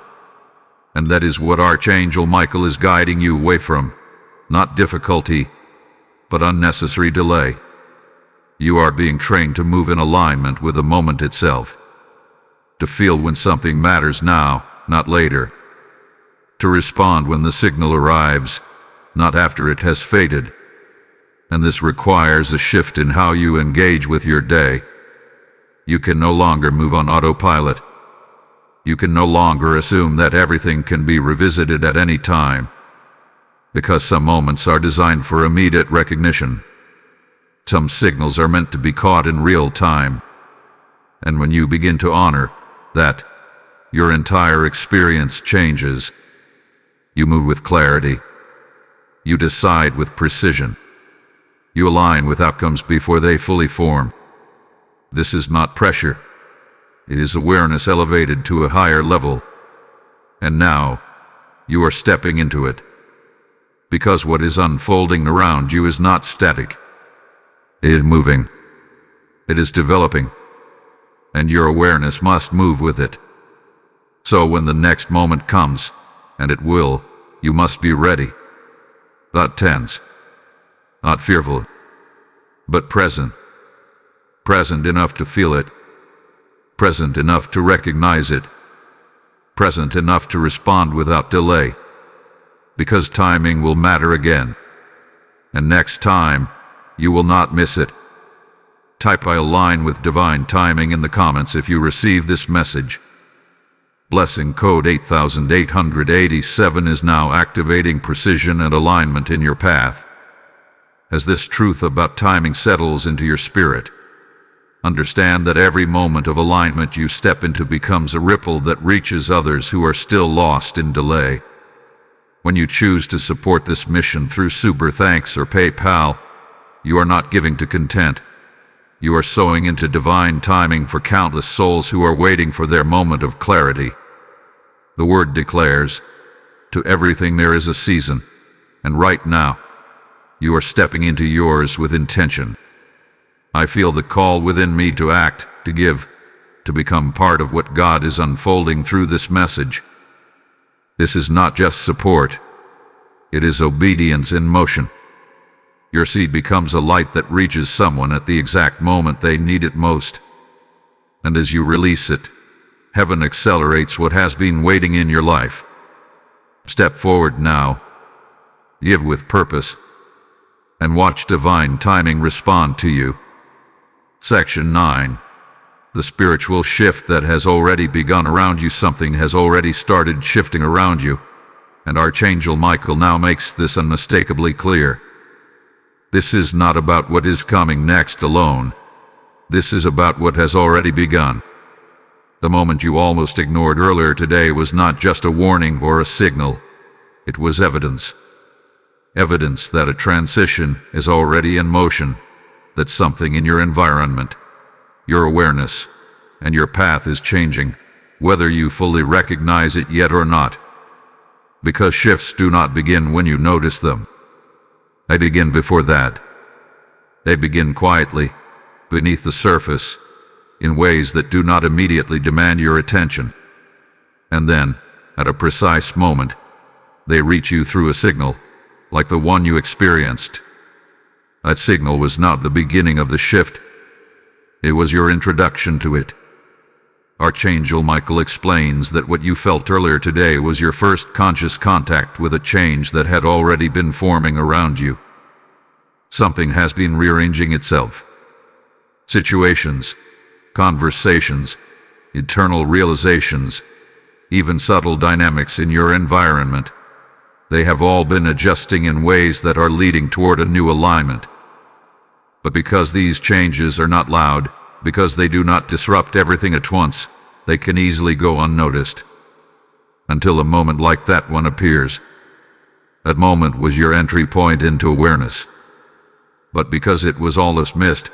And that is what Archangel Michael is guiding you away from. Not difficulty, but unnecessary delay. You are being trained to move in alignment with the moment itself. To feel when something matters now, not later. To respond when the signal arrives, not after it has faded. And this requires a shift in how you engage with your day. You can no longer move on autopilot. You can no longer assume that everything can be revisited at any time. Because some moments are designed for immediate recognition. Some signals are meant to be caught in real time. And when you begin to honor that, your entire experience changes. You move with clarity. You decide with precision. You align with outcomes before they fully form. This is not pressure. It is awareness elevated to a higher level. And now, you are stepping into it. Because what is unfolding around you is not static. It is moving. It is developing. And your awareness must move with it. So when the next moment comes, and it will, you must be ready. Not tense. Not fearful. But present. Present enough to feel it. Present enough to recognize it. Present enough to respond without delay. Because timing will matter again. And next time, you will not miss it. Type "I align with divine timing" in the comments if you receive this message. Blessing code 8887 is now activating precision and alignment in your path. As this truth about timing settles into your spirit, understand that every moment of alignment you step into becomes a ripple that reaches others who are still lost in delay. When you choose to support this mission through Super Thanks or PayPal, you are not giving to content. You are sowing into divine timing for countless souls who are waiting for their moment of clarity. The word declares, to everything there is a season, and right now, you are stepping into yours with intention. I feel the call within me to act, to give, to become part of what God is unfolding through this message. This is not just support. It is obedience in motion. Your seed becomes a light that reaches someone at the exact moment they need it most. And as you release it, heaven accelerates what has been waiting in your life. Step forward now. Give with purpose. And watch divine timing respond to you. Section 9. The spiritual shift that has already begun around you. Something has already started shifting around you. And Archangel Michael now makes this unmistakably clear. This is not about what is coming next alone. This is about what has already begun. The moment you almost ignored earlier today was not just a warning or a signal. It was evidence. Evidence that a transition is already in motion, that something in your environment, your awareness, and your path is changing, whether you fully recognize it yet or not. Because shifts do not begin when you notice them. They begin before that. They begin quietly, beneath the surface, in ways that do not immediately demand your attention. And then, at a precise moment, they reach you through a signal, like the one you experienced. That signal was not the beginning of the shift. It was your introduction to it. Archangel Michael explains that what you felt earlier today was your first conscious contact with a change that had already been forming around you. Something has been rearranging itself. Situations, conversations, internal realizations, even subtle dynamics in your environment. They have all been adjusting in ways that are leading toward a new alignment. But because these changes are not loud, because they do not disrupt everything at once, they can easily go unnoticed. Until a moment like that one appears. That moment was your entry point into awareness, But because it was almost missed,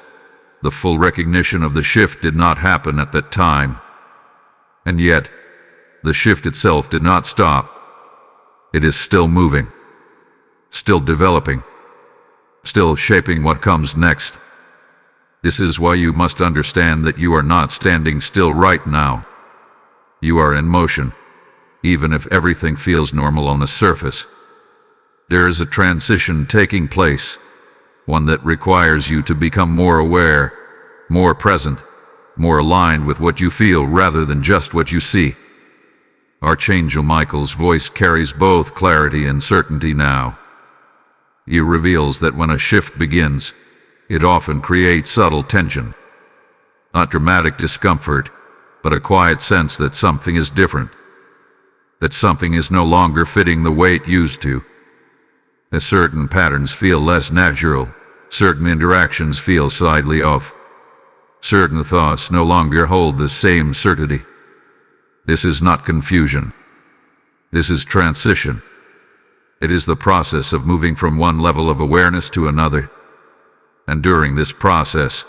the full recognition of the shift did not happen at that time. And yet, the shift itself did not stop. It is still moving, still developing, still shaping what comes next. This is why you must understand that you are not standing still right now. You are in motion, even if everything feels normal on the surface. There is a transition taking place, one that requires you to become more aware, more present, more aligned with what you feel rather than just what you see. Archangel Michael's voice carries both clarity and certainty now. He reveals that when a shift begins, it often creates subtle tension. Not dramatic discomfort, but a quiet sense that something is different, that something is no longer fitting the way it used to. As certain patterns feel less natural, certain interactions feel slightly off, certain thoughts no longer hold the same certainty. This is not confusion. This is transition. It is the process of moving from one level of awareness to another. And during this process,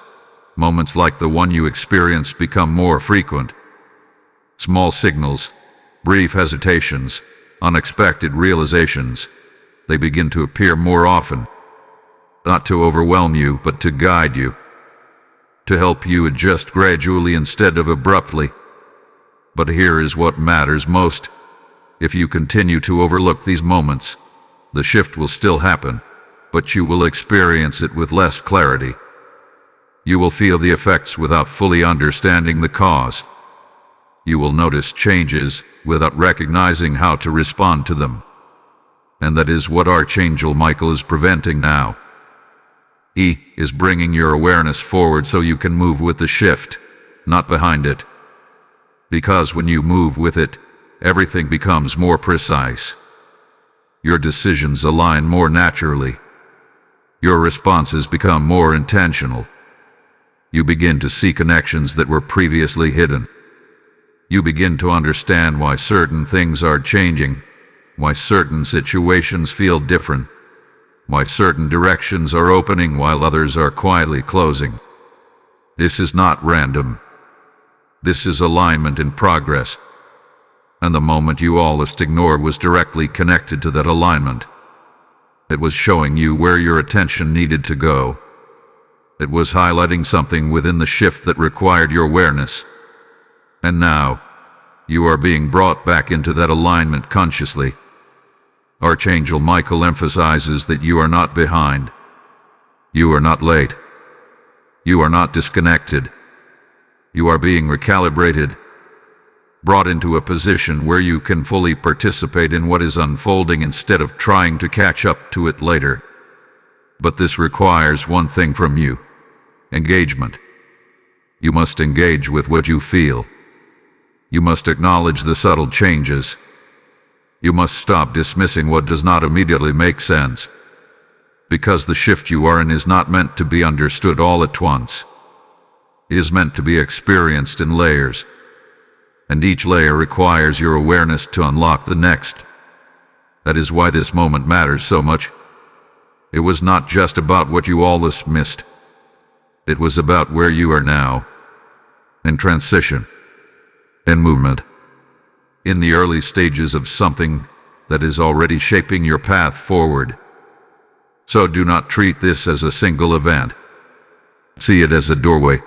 moments like the one you experienced become more frequent. Small signals, brief hesitations, unexpected realizations, they begin to appear more often. Not to overwhelm you, but to guide you. To help you adjust gradually instead of abruptly. But here is what matters most. If you continue to overlook these moments, the shift will still happen, but you will experience it with less clarity. You will feel the effects without fully understanding the cause. You will notice changes without recognizing how to respond to them. And that is what Archangel Michael is preventing now. He is bringing your awareness forward so you can move with the shift, not behind it. Because when you move with it, everything becomes more precise. Your decisions align more naturally. Your responses become more intentional. You begin to see connections that were previously hidden. You begin to understand why certain things are changing, why certain situations feel different, why certain directions are opening while others are quietly closing. This is not random. This is alignment in progress. And the moment you almost ignored was directly connected to that alignment. It was showing you where your attention needed to go. It was highlighting something within the shift that required your awareness. And now, you are being brought back into that alignment consciously. Archangel Michael emphasizes that you are not behind. You are not late. You are not disconnected. You are being recalibrated, brought into a position where you can fully participate in what is unfolding instead of trying to catch up to it later. But this requires one thing from you: engagement. You must engage with what you feel. You must acknowledge the subtle changes. You must stop dismissing what does not immediately make sense. Because the shift you are in is not meant to be understood all at once. It is meant to be experienced in layers. And each layer requires your awareness to unlock the next. That is why this moment matters so much. It was not just about what you almost missed. It was about where you are now. In transition. In movement. In the early stages of something that is already shaping your path forward. So do not treat this as a single event. See it as a doorway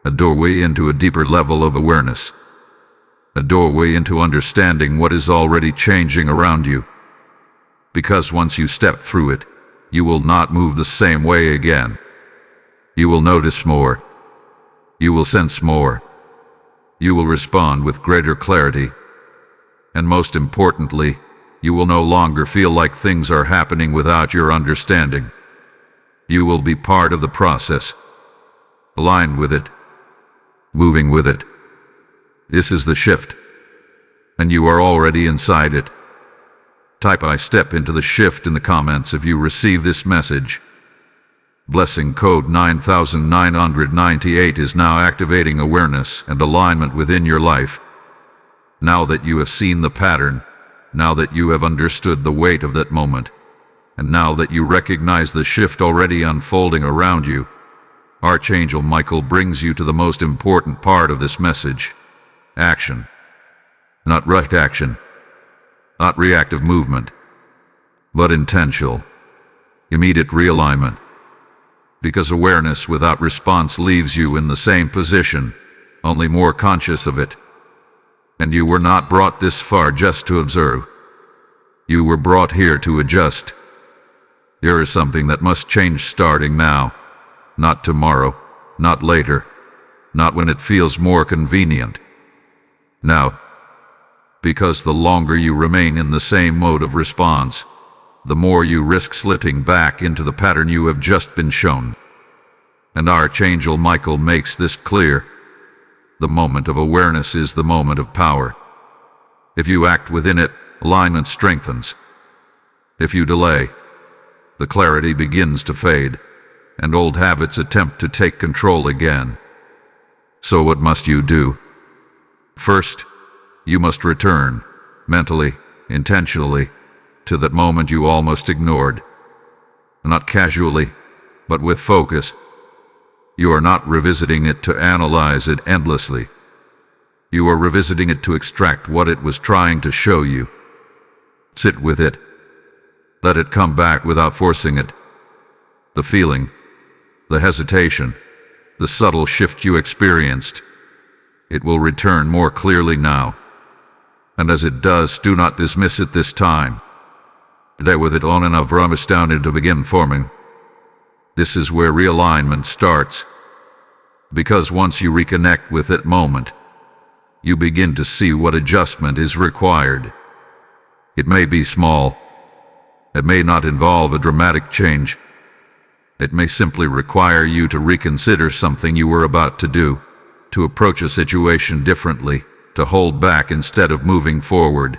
into a deeper level of awareness, a doorway into understanding what is already changing around you. Because once you step through it, you will not move the same way again. You will notice more. You will sense more. You will respond with greater clarity. And most importantly, you will no longer feel like things are happening without your understanding. You will be part of the process, aligned with it, moving with it. This is the shift, and you are already inside it. Type "I step into the shift" in the comments if you receive this message. Blessing code 9998 is now activating awareness and alignment within your life. Now that you have seen the pattern, now that you have understood the weight of that moment, And now that you recognize the shift already unfolding around you, Archangel Michael brings you to the most important part of this message: action. Not rushed action, not reactive movement, but intentional, immediate realignment. Because awareness without response leaves you in the same position, only more conscious of it. And you were not brought this far just to observe. You were brought here to adjust. There is something that must change starting now, not tomorrow, not later, not when it feels more convenient. Now, because the longer you remain in the same mode of response, the more you risk slipping back into the pattern you have just been shown. And Archangel Michael makes this clear. The moment of awareness is the moment of power. If you act within it, alignment strengthens. If you delay, the clarity begins to fade, and old habits attempt to take control again. So what must you do? First, you must return, mentally, intentionally, to that moment you almost ignored. Not casually, but with focus. You are not revisiting it to analyze it endlessly. You are revisiting it to extract what it was trying to show you. Sit with it. Let it come back without forcing it. The feeling, the hesitation, the subtle shift you experienced, it will return more clearly now. And as it does, do not dismiss it this time. Stay with it long enough for understanding to begin forming. This is where realignment starts. Because once you reconnect with that moment, you begin to see what adjustment is required. It may be small. It may not involve a dramatic change. It may simply require you to reconsider something you were about to do, to approach a situation differently, to hold back instead of moving forward,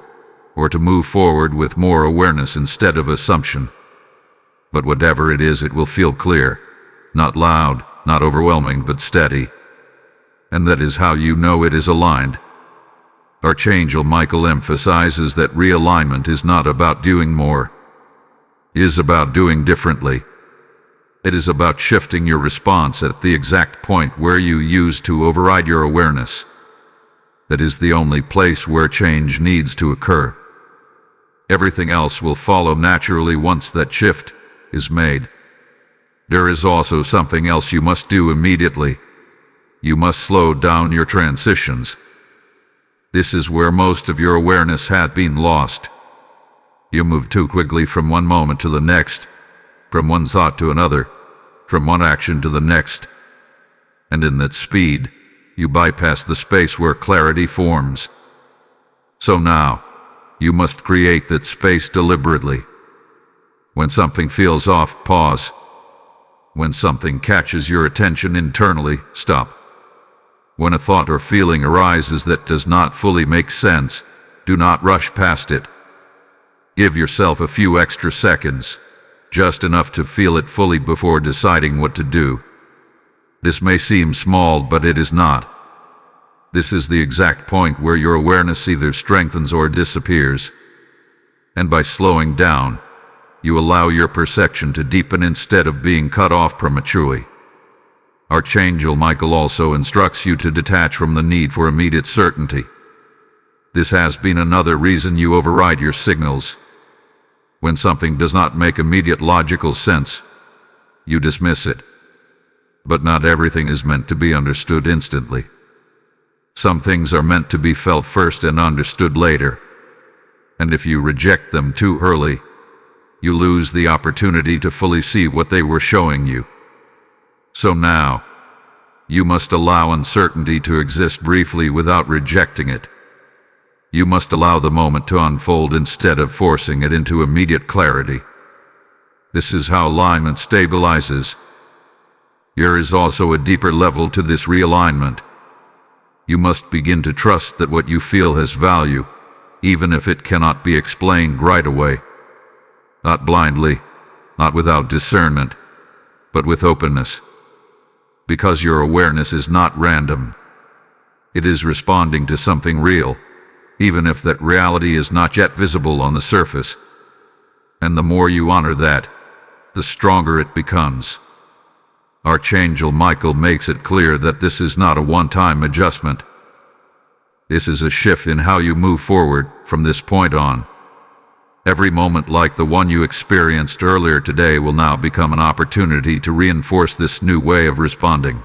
or to move forward with more awareness instead of assumption. But whatever it is, it will feel clear, not loud, not overwhelming, but steady. And that is how you know it is aligned. Archangel Michael emphasizes that realignment is not about doing more. It is about doing differently. It is about shifting your response at the exact point where you used to override your awareness. That is the only place where change needs to occur. Everything else will follow naturally once that shift is made. There is also something else you must do immediately. You must slow down your transitions. This is where most of your awareness has been lost. You move too quickly from one moment to the next, from one thought to another, from one action to the next. And in that speed, you bypass the space where clarity forms. So now, you must create that space deliberately. When something feels off, pause. When something catches your attention internally, stop. When a thought or feeling arises that does not fully make sense, do not rush past it. Give yourself a few extra seconds, just enough to feel it fully before deciding what to do. This may seem small, but it is not. This is the exact point where your awareness either strengthens or disappears. And by slowing down, you allow your perception to deepen instead of being cut off prematurely. Archangel Michael also instructs you to detach from the need for immediate certainty. This has been another reason you override your signals. When something does not make immediate logical sense, you dismiss it. But not everything is meant to be understood instantly. Some things are meant to be felt first and understood later. And if you reject them too early, you lose the opportunity to fully see what they were showing you. So now, you must allow uncertainty to exist briefly without rejecting it. You must allow the moment to unfold instead of forcing it into immediate clarity. This is how alignment stabilizes. There is also a deeper level to this realignment. You must begin to trust that what you feel has value, even if it cannot be explained right away. Not blindly, not without discernment, but with openness. Because your awareness is not random. It is responding to something real, even if that reality is not yet visible on the surface. And the more you honor that, the stronger it becomes. Archangel Michael makes it clear that this is not a one-time adjustment. This is a shift in how you move forward from this point on. Every moment like the one you experienced earlier today will now become an opportunity to reinforce this new way of responding.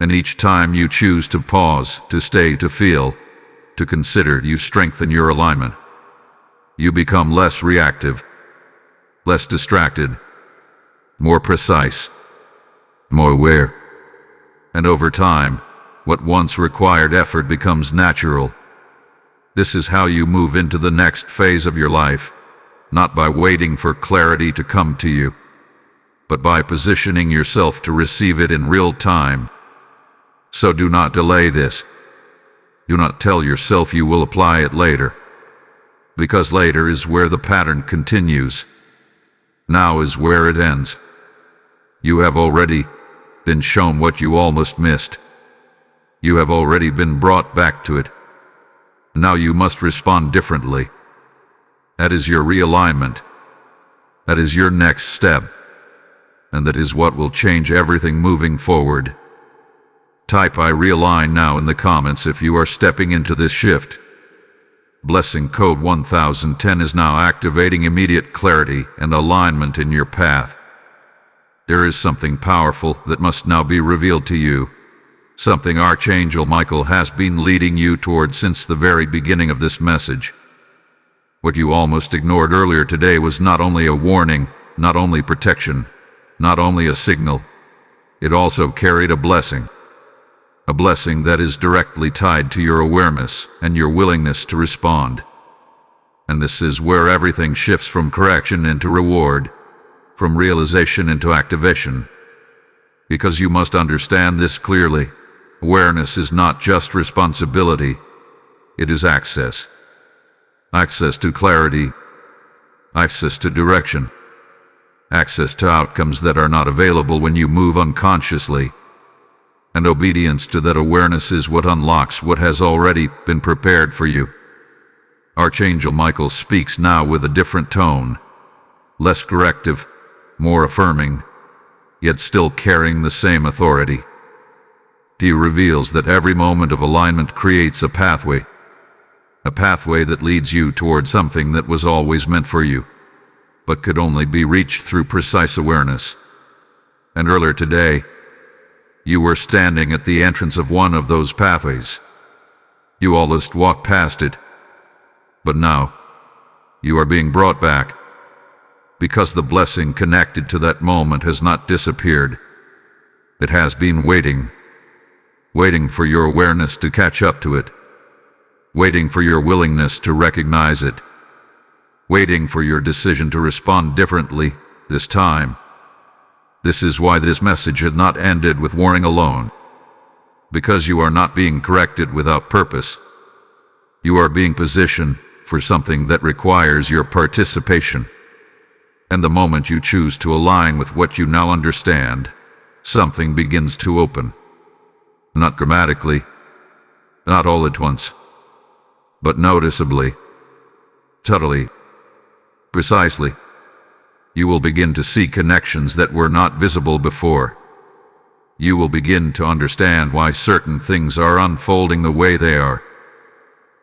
And each time you choose to pause, to stay, to feel, to consider, you strengthen your alignment. You become less reactive, less distracted, more precise, more aware. And over time, what once required effort becomes natural. This is how you move into the next phase of your life, not by waiting for clarity to come to you, but by positioning yourself to receive it in real time. So do not delay this. Do not tell yourself you will apply it later, because later is where the pattern continues. Now is where it ends. You have already been shown what you almost missed. You have already been brought back to it. Now you must respond differently. That is your realignment. That is your next step. And that is what will change everything moving forward. Type "I realign" now in the comments if you are stepping into this shift. Blessing code 1010 is now activating immediate clarity and alignment in your path. There is something powerful that must now be revealed to you. Something Archangel Michael has been leading you toward since the very beginning of this message. What you almost ignored earlier today was not only a warning, not only protection, not only a signal. It also carried a blessing. A blessing that is directly tied to your awareness and your willingness to respond. And this is where everything shifts from correction into reward, from realization into activation. Because you must understand this clearly. Awareness is not just responsibility, it is access. Access to clarity, access to direction, access to outcomes that are not available when you move unconsciously. And obedience to that awareness is what unlocks what has already been prepared for you. Archangel Michael speaks now with a different tone, less corrective, more affirming, yet still carrying the same authority. He reveals that every moment of alignment creates a pathway that leads you toward something that was always meant for you, but could only be reached through precise awareness. And earlier today, you were standing at the entrance of one of those pathways. You almost walked past it. But now, you are being brought back, because the blessing connected to that moment has not disappeared. It has been waiting for your awareness to catch up to it, waiting for your willingness to recognize it, waiting for your decision to respond differently this time. This is why this message has not ended with warning alone. Because you are not being corrected without purpose. You are being positioned for something that requires your participation. And the moment you choose to align with what you now understand, something begins to open. Not dramatically, not all at once, but noticeably, subtly, precisely. You will begin to see connections that were not visible before. You will begin to understand why certain things are unfolding the way they are.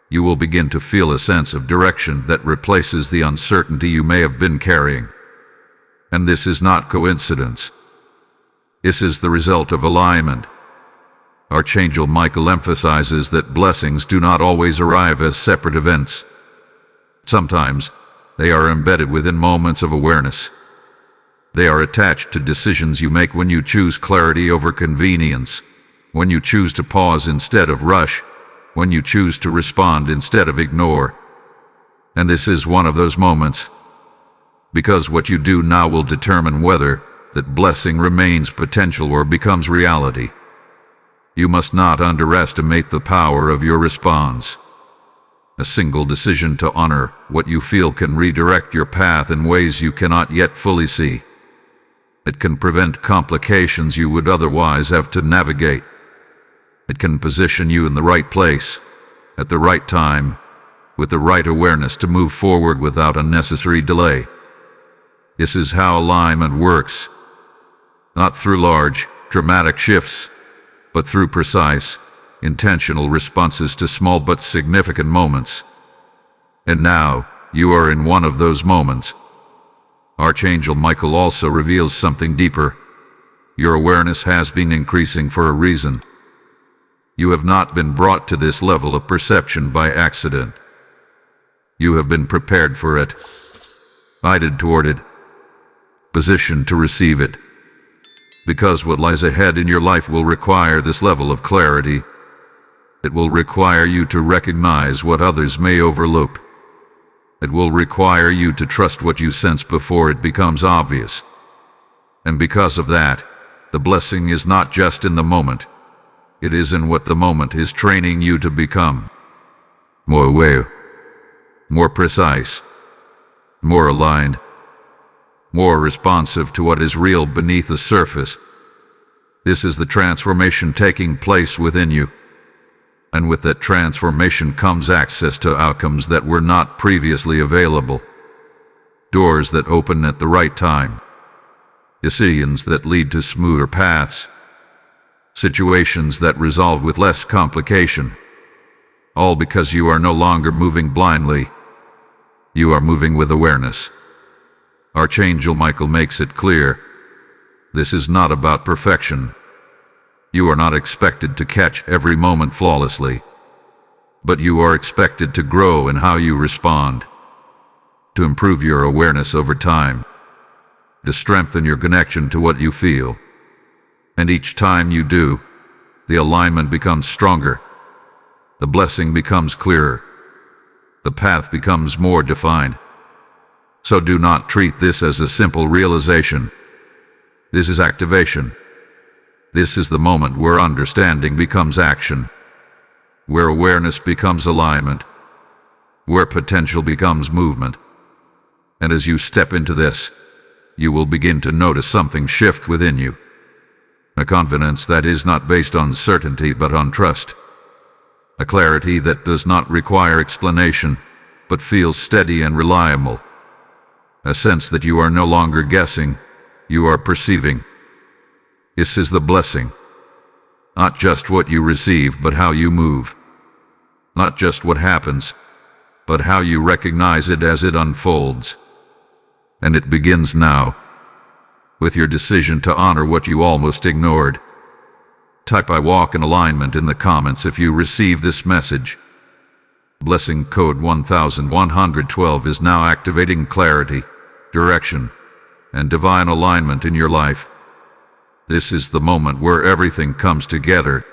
You will begin to feel a sense of direction that replaces the uncertainty you may have been carrying. And this is not coincidence. This is the result of alignment. Archangel Michael emphasizes that blessings do not always arrive as separate events. Sometimes, they are embedded within moments of awareness. They are attached to decisions you make when you choose clarity over convenience, when you choose to pause instead of rush, when you choose to respond instead of ignore. And this is one of those moments. Because what you do now will determine whether that blessing remains potential or becomes reality. You must not underestimate the power of your response. A single decision to honor what you feel can redirect your path in ways you cannot yet fully see. It can prevent complications you would otherwise have to navigate. It can position you in the right place, at the right time, with the right awareness to move forward without unnecessary delay. This is how alignment works, not through large, dramatic shifts, but through precise, intentional responses to small but significant moments. And now, you are in one of those moments. Archangel Michael also reveals something deeper. Your awareness has been increasing for a reason. You have not been brought to this level of perception by accident. You have been prepared for it, guided toward it, positioned to receive it. Because what lies ahead in your life will require this level of clarity. It will require you to recognize what others may overlook. It will require you to trust what you sense before it becomes obvious. And because of that, the blessing is not just in the moment. It is in what the moment is training you to become. More aware, more precise, more aligned, more responsive to what is real beneath the surface. This is the transformation taking place within you. And with that transformation comes access to outcomes that were not previously available. Doors that open at the right time. Decisions that lead to smoother paths. Situations that resolve with less complication. All because you are no longer moving blindly. You are moving with awareness. Archangel Michael makes it clear. This is not about perfection. You are not expected to catch every moment flawlessly, but you are expected to grow in how you respond, to improve your awareness over time, to strengthen your connection to what you feel. And each time you do, the alignment becomes stronger, the blessing becomes clearer, the path becomes more defined. So do not treat this as a simple realization. This is activation. This is the moment where understanding becomes action, where awareness becomes alignment, where potential becomes movement. And as you step into this, you will begin to notice something shift within you. A confidence that is not based on certainty but on trust. A clarity that does not require explanation, but feels steady and reliable. A sense that you are no longer guessing, you are perceiving. This is the blessing. Not just what you receive, but how you move. Not just what happens, but how you recognize it as it unfolds. And it begins now, with your decision to honor what you almost ignored. Type "I walk in alignment" in the comments if you receive this message. Blessing code 1112 is now activating clarity, direction, and divine alignment in your life. This is the moment where everything comes together,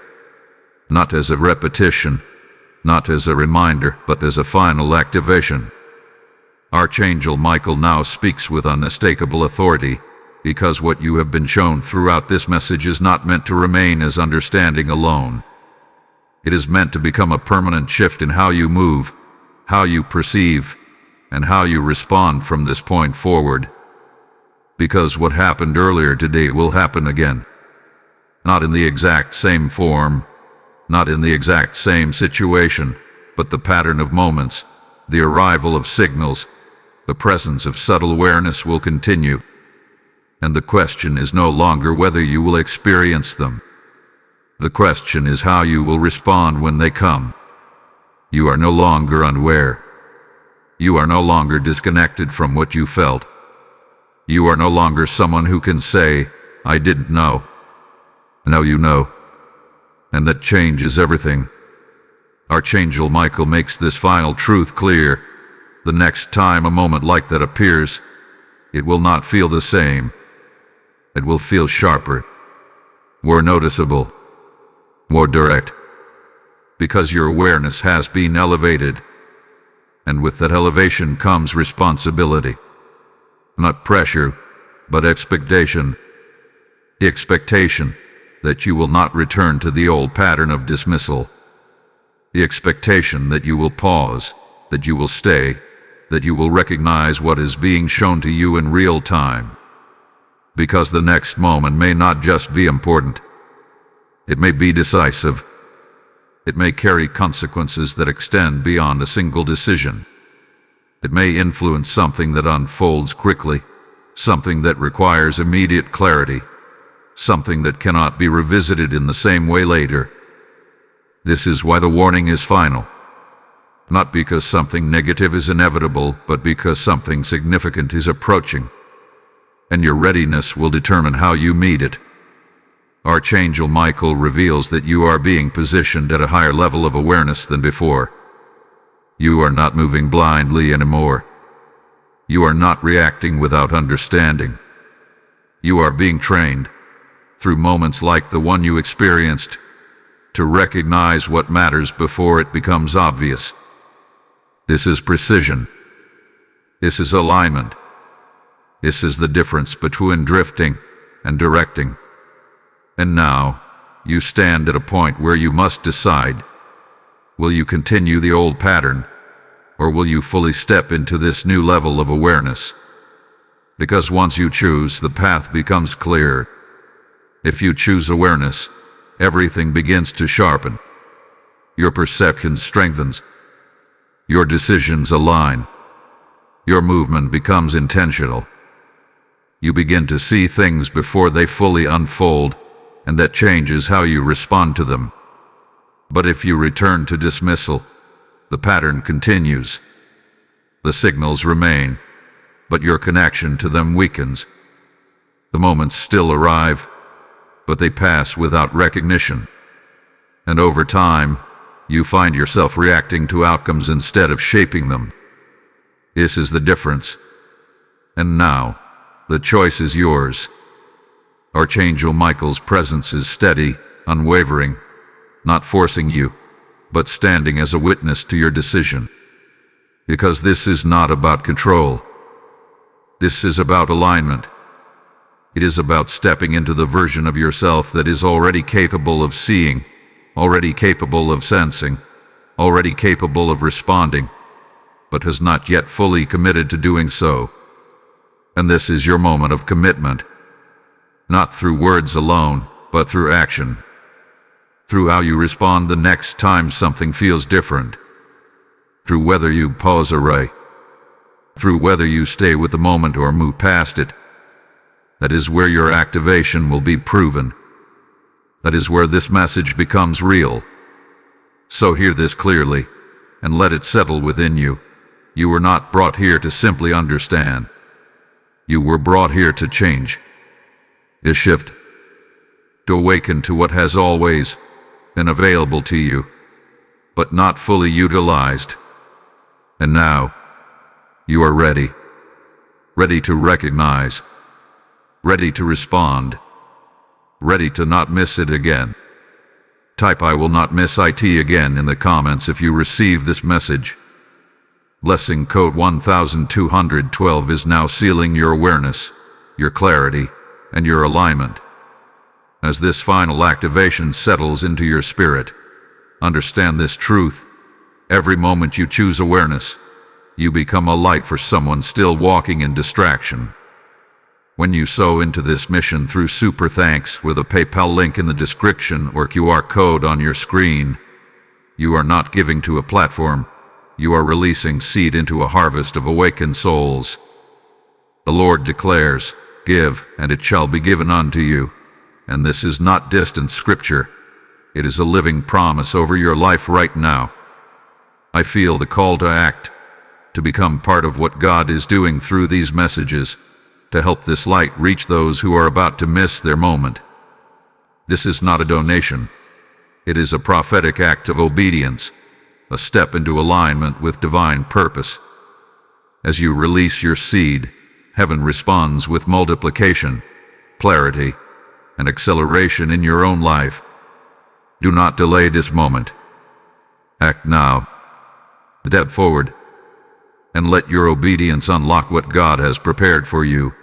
not as a repetition, not as a reminder, but as a final activation. Archangel Michael now speaks with unmistakable authority, because what you have been shown throughout this message is not meant to remain as understanding alone. It is meant to become a permanent shift in how you move, how you perceive, and how you respond from this point forward. Because what happened earlier today will happen again. Not in the exact same form, not in the exact same situation, but the pattern of moments, the arrival of signals, the presence of subtle awareness will continue. And the question is no longer whether you will experience them. The question is how you will respond when they come. You are no longer unaware. You are no longer disconnected from what you felt. You are no longer someone who can say, "I didn't know." Now you know. And that changes everything. Archangel Michael makes this final truth clear. The next time a moment like that appears, it will not feel the same. It will feel sharper, more noticeable, more direct. Because your awareness has been elevated. And with that elevation comes responsibility. Not pressure, but expectation. The expectation that you will not return to the old pattern of dismissal. The expectation that you will pause, that you will stay, that you will recognize what is being shown to you in real time. Because the next moment may not just be important. It may be decisive. It may carry consequences that extend beyond a single decision. It may influence something that unfolds quickly, something that requires immediate clarity, something that cannot be revisited in the same way later. This is why the warning is final. Not because something negative is inevitable, but because something significant is approaching, and your readiness will determine how you meet it. Archangel Michael reveals that you are being positioned at a higher level of awareness than before. You are not moving blindly anymore. You are not reacting without understanding. You are being trained, through moments like the one you experienced, to recognize what matters before it becomes obvious. This is precision. This is alignment. This is the difference between drifting and directing. And now, you stand at a point where you must decide, will you continue the old pattern, or will you fully step into this new level of awareness? Because once you choose, the path becomes clear. If you choose awareness, everything begins to sharpen. Your perception strengthens. Your decisions align. Your movement becomes intentional. You begin to see things before they fully unfold, and that changes how you respond to them. But if you return to dismissal, the pattern continues. The signals remain, but your connection to them weakens. The moments still arrive, but they pass without recognition. And over time, you find yourself reacting to outcomes instead of shaping them. This is the difference. And now, the choice is yours. Archangel Michael's presence is steady, unwavering, not forcing you, but standing as a witness to your decision. Because this is not about control. This is about alignment. It is about stepping into the version of yourself that is already capable of seeing, already capable of sensing, already capable of responding, but has not yet fully committed to doing so. And this is your moment of commitment. Not through words alone, but through action. Through how you respond the next time something feels different. Through whether you pause or ray. Through whether you stay with the moment or move past it. That is where your activation will be proven. That is where this message becomes real. So hear this clearly, and let it settle within you. You were not brought here to simply understand. You were brought here to change. To shift. To awaken to what has always been available to you, but not fully utilized. And now, you are ready. Ready to recognize. Ready to respond. Ready to not miss it again. Type "I will not miss IT again" in the comments if you receive this message. Blessing code 1212 is now sealing your awareness, your clarity, and your alignment. As this final activation settles into your spirit, understand this truth. Every moment you choose awareness, you become a light for someone still walking in distraction. When you sow into this mission through Super Thanks with a PayPal link in the description or QR code on your screen, you are not giving to a platform. You are releasing seed into a harvest of awakened souls. The Lord declares, "Give, and it shall be given unto you." And this is not distant scripture. It is a living promise over your life right now. I feel the call to act, to become part of what God is doing through these messages, to help this light reach those who are about to miss their moment. This is not a donation. It is a prophetic act of obedience, a step into alignment with divine purpose. As you release your seed, heaven responds with multiplication, clarity, and acceleration in your own life. Do not delay this moment. Act now. Step forward, and let your obedience unlock what God has prepared for you.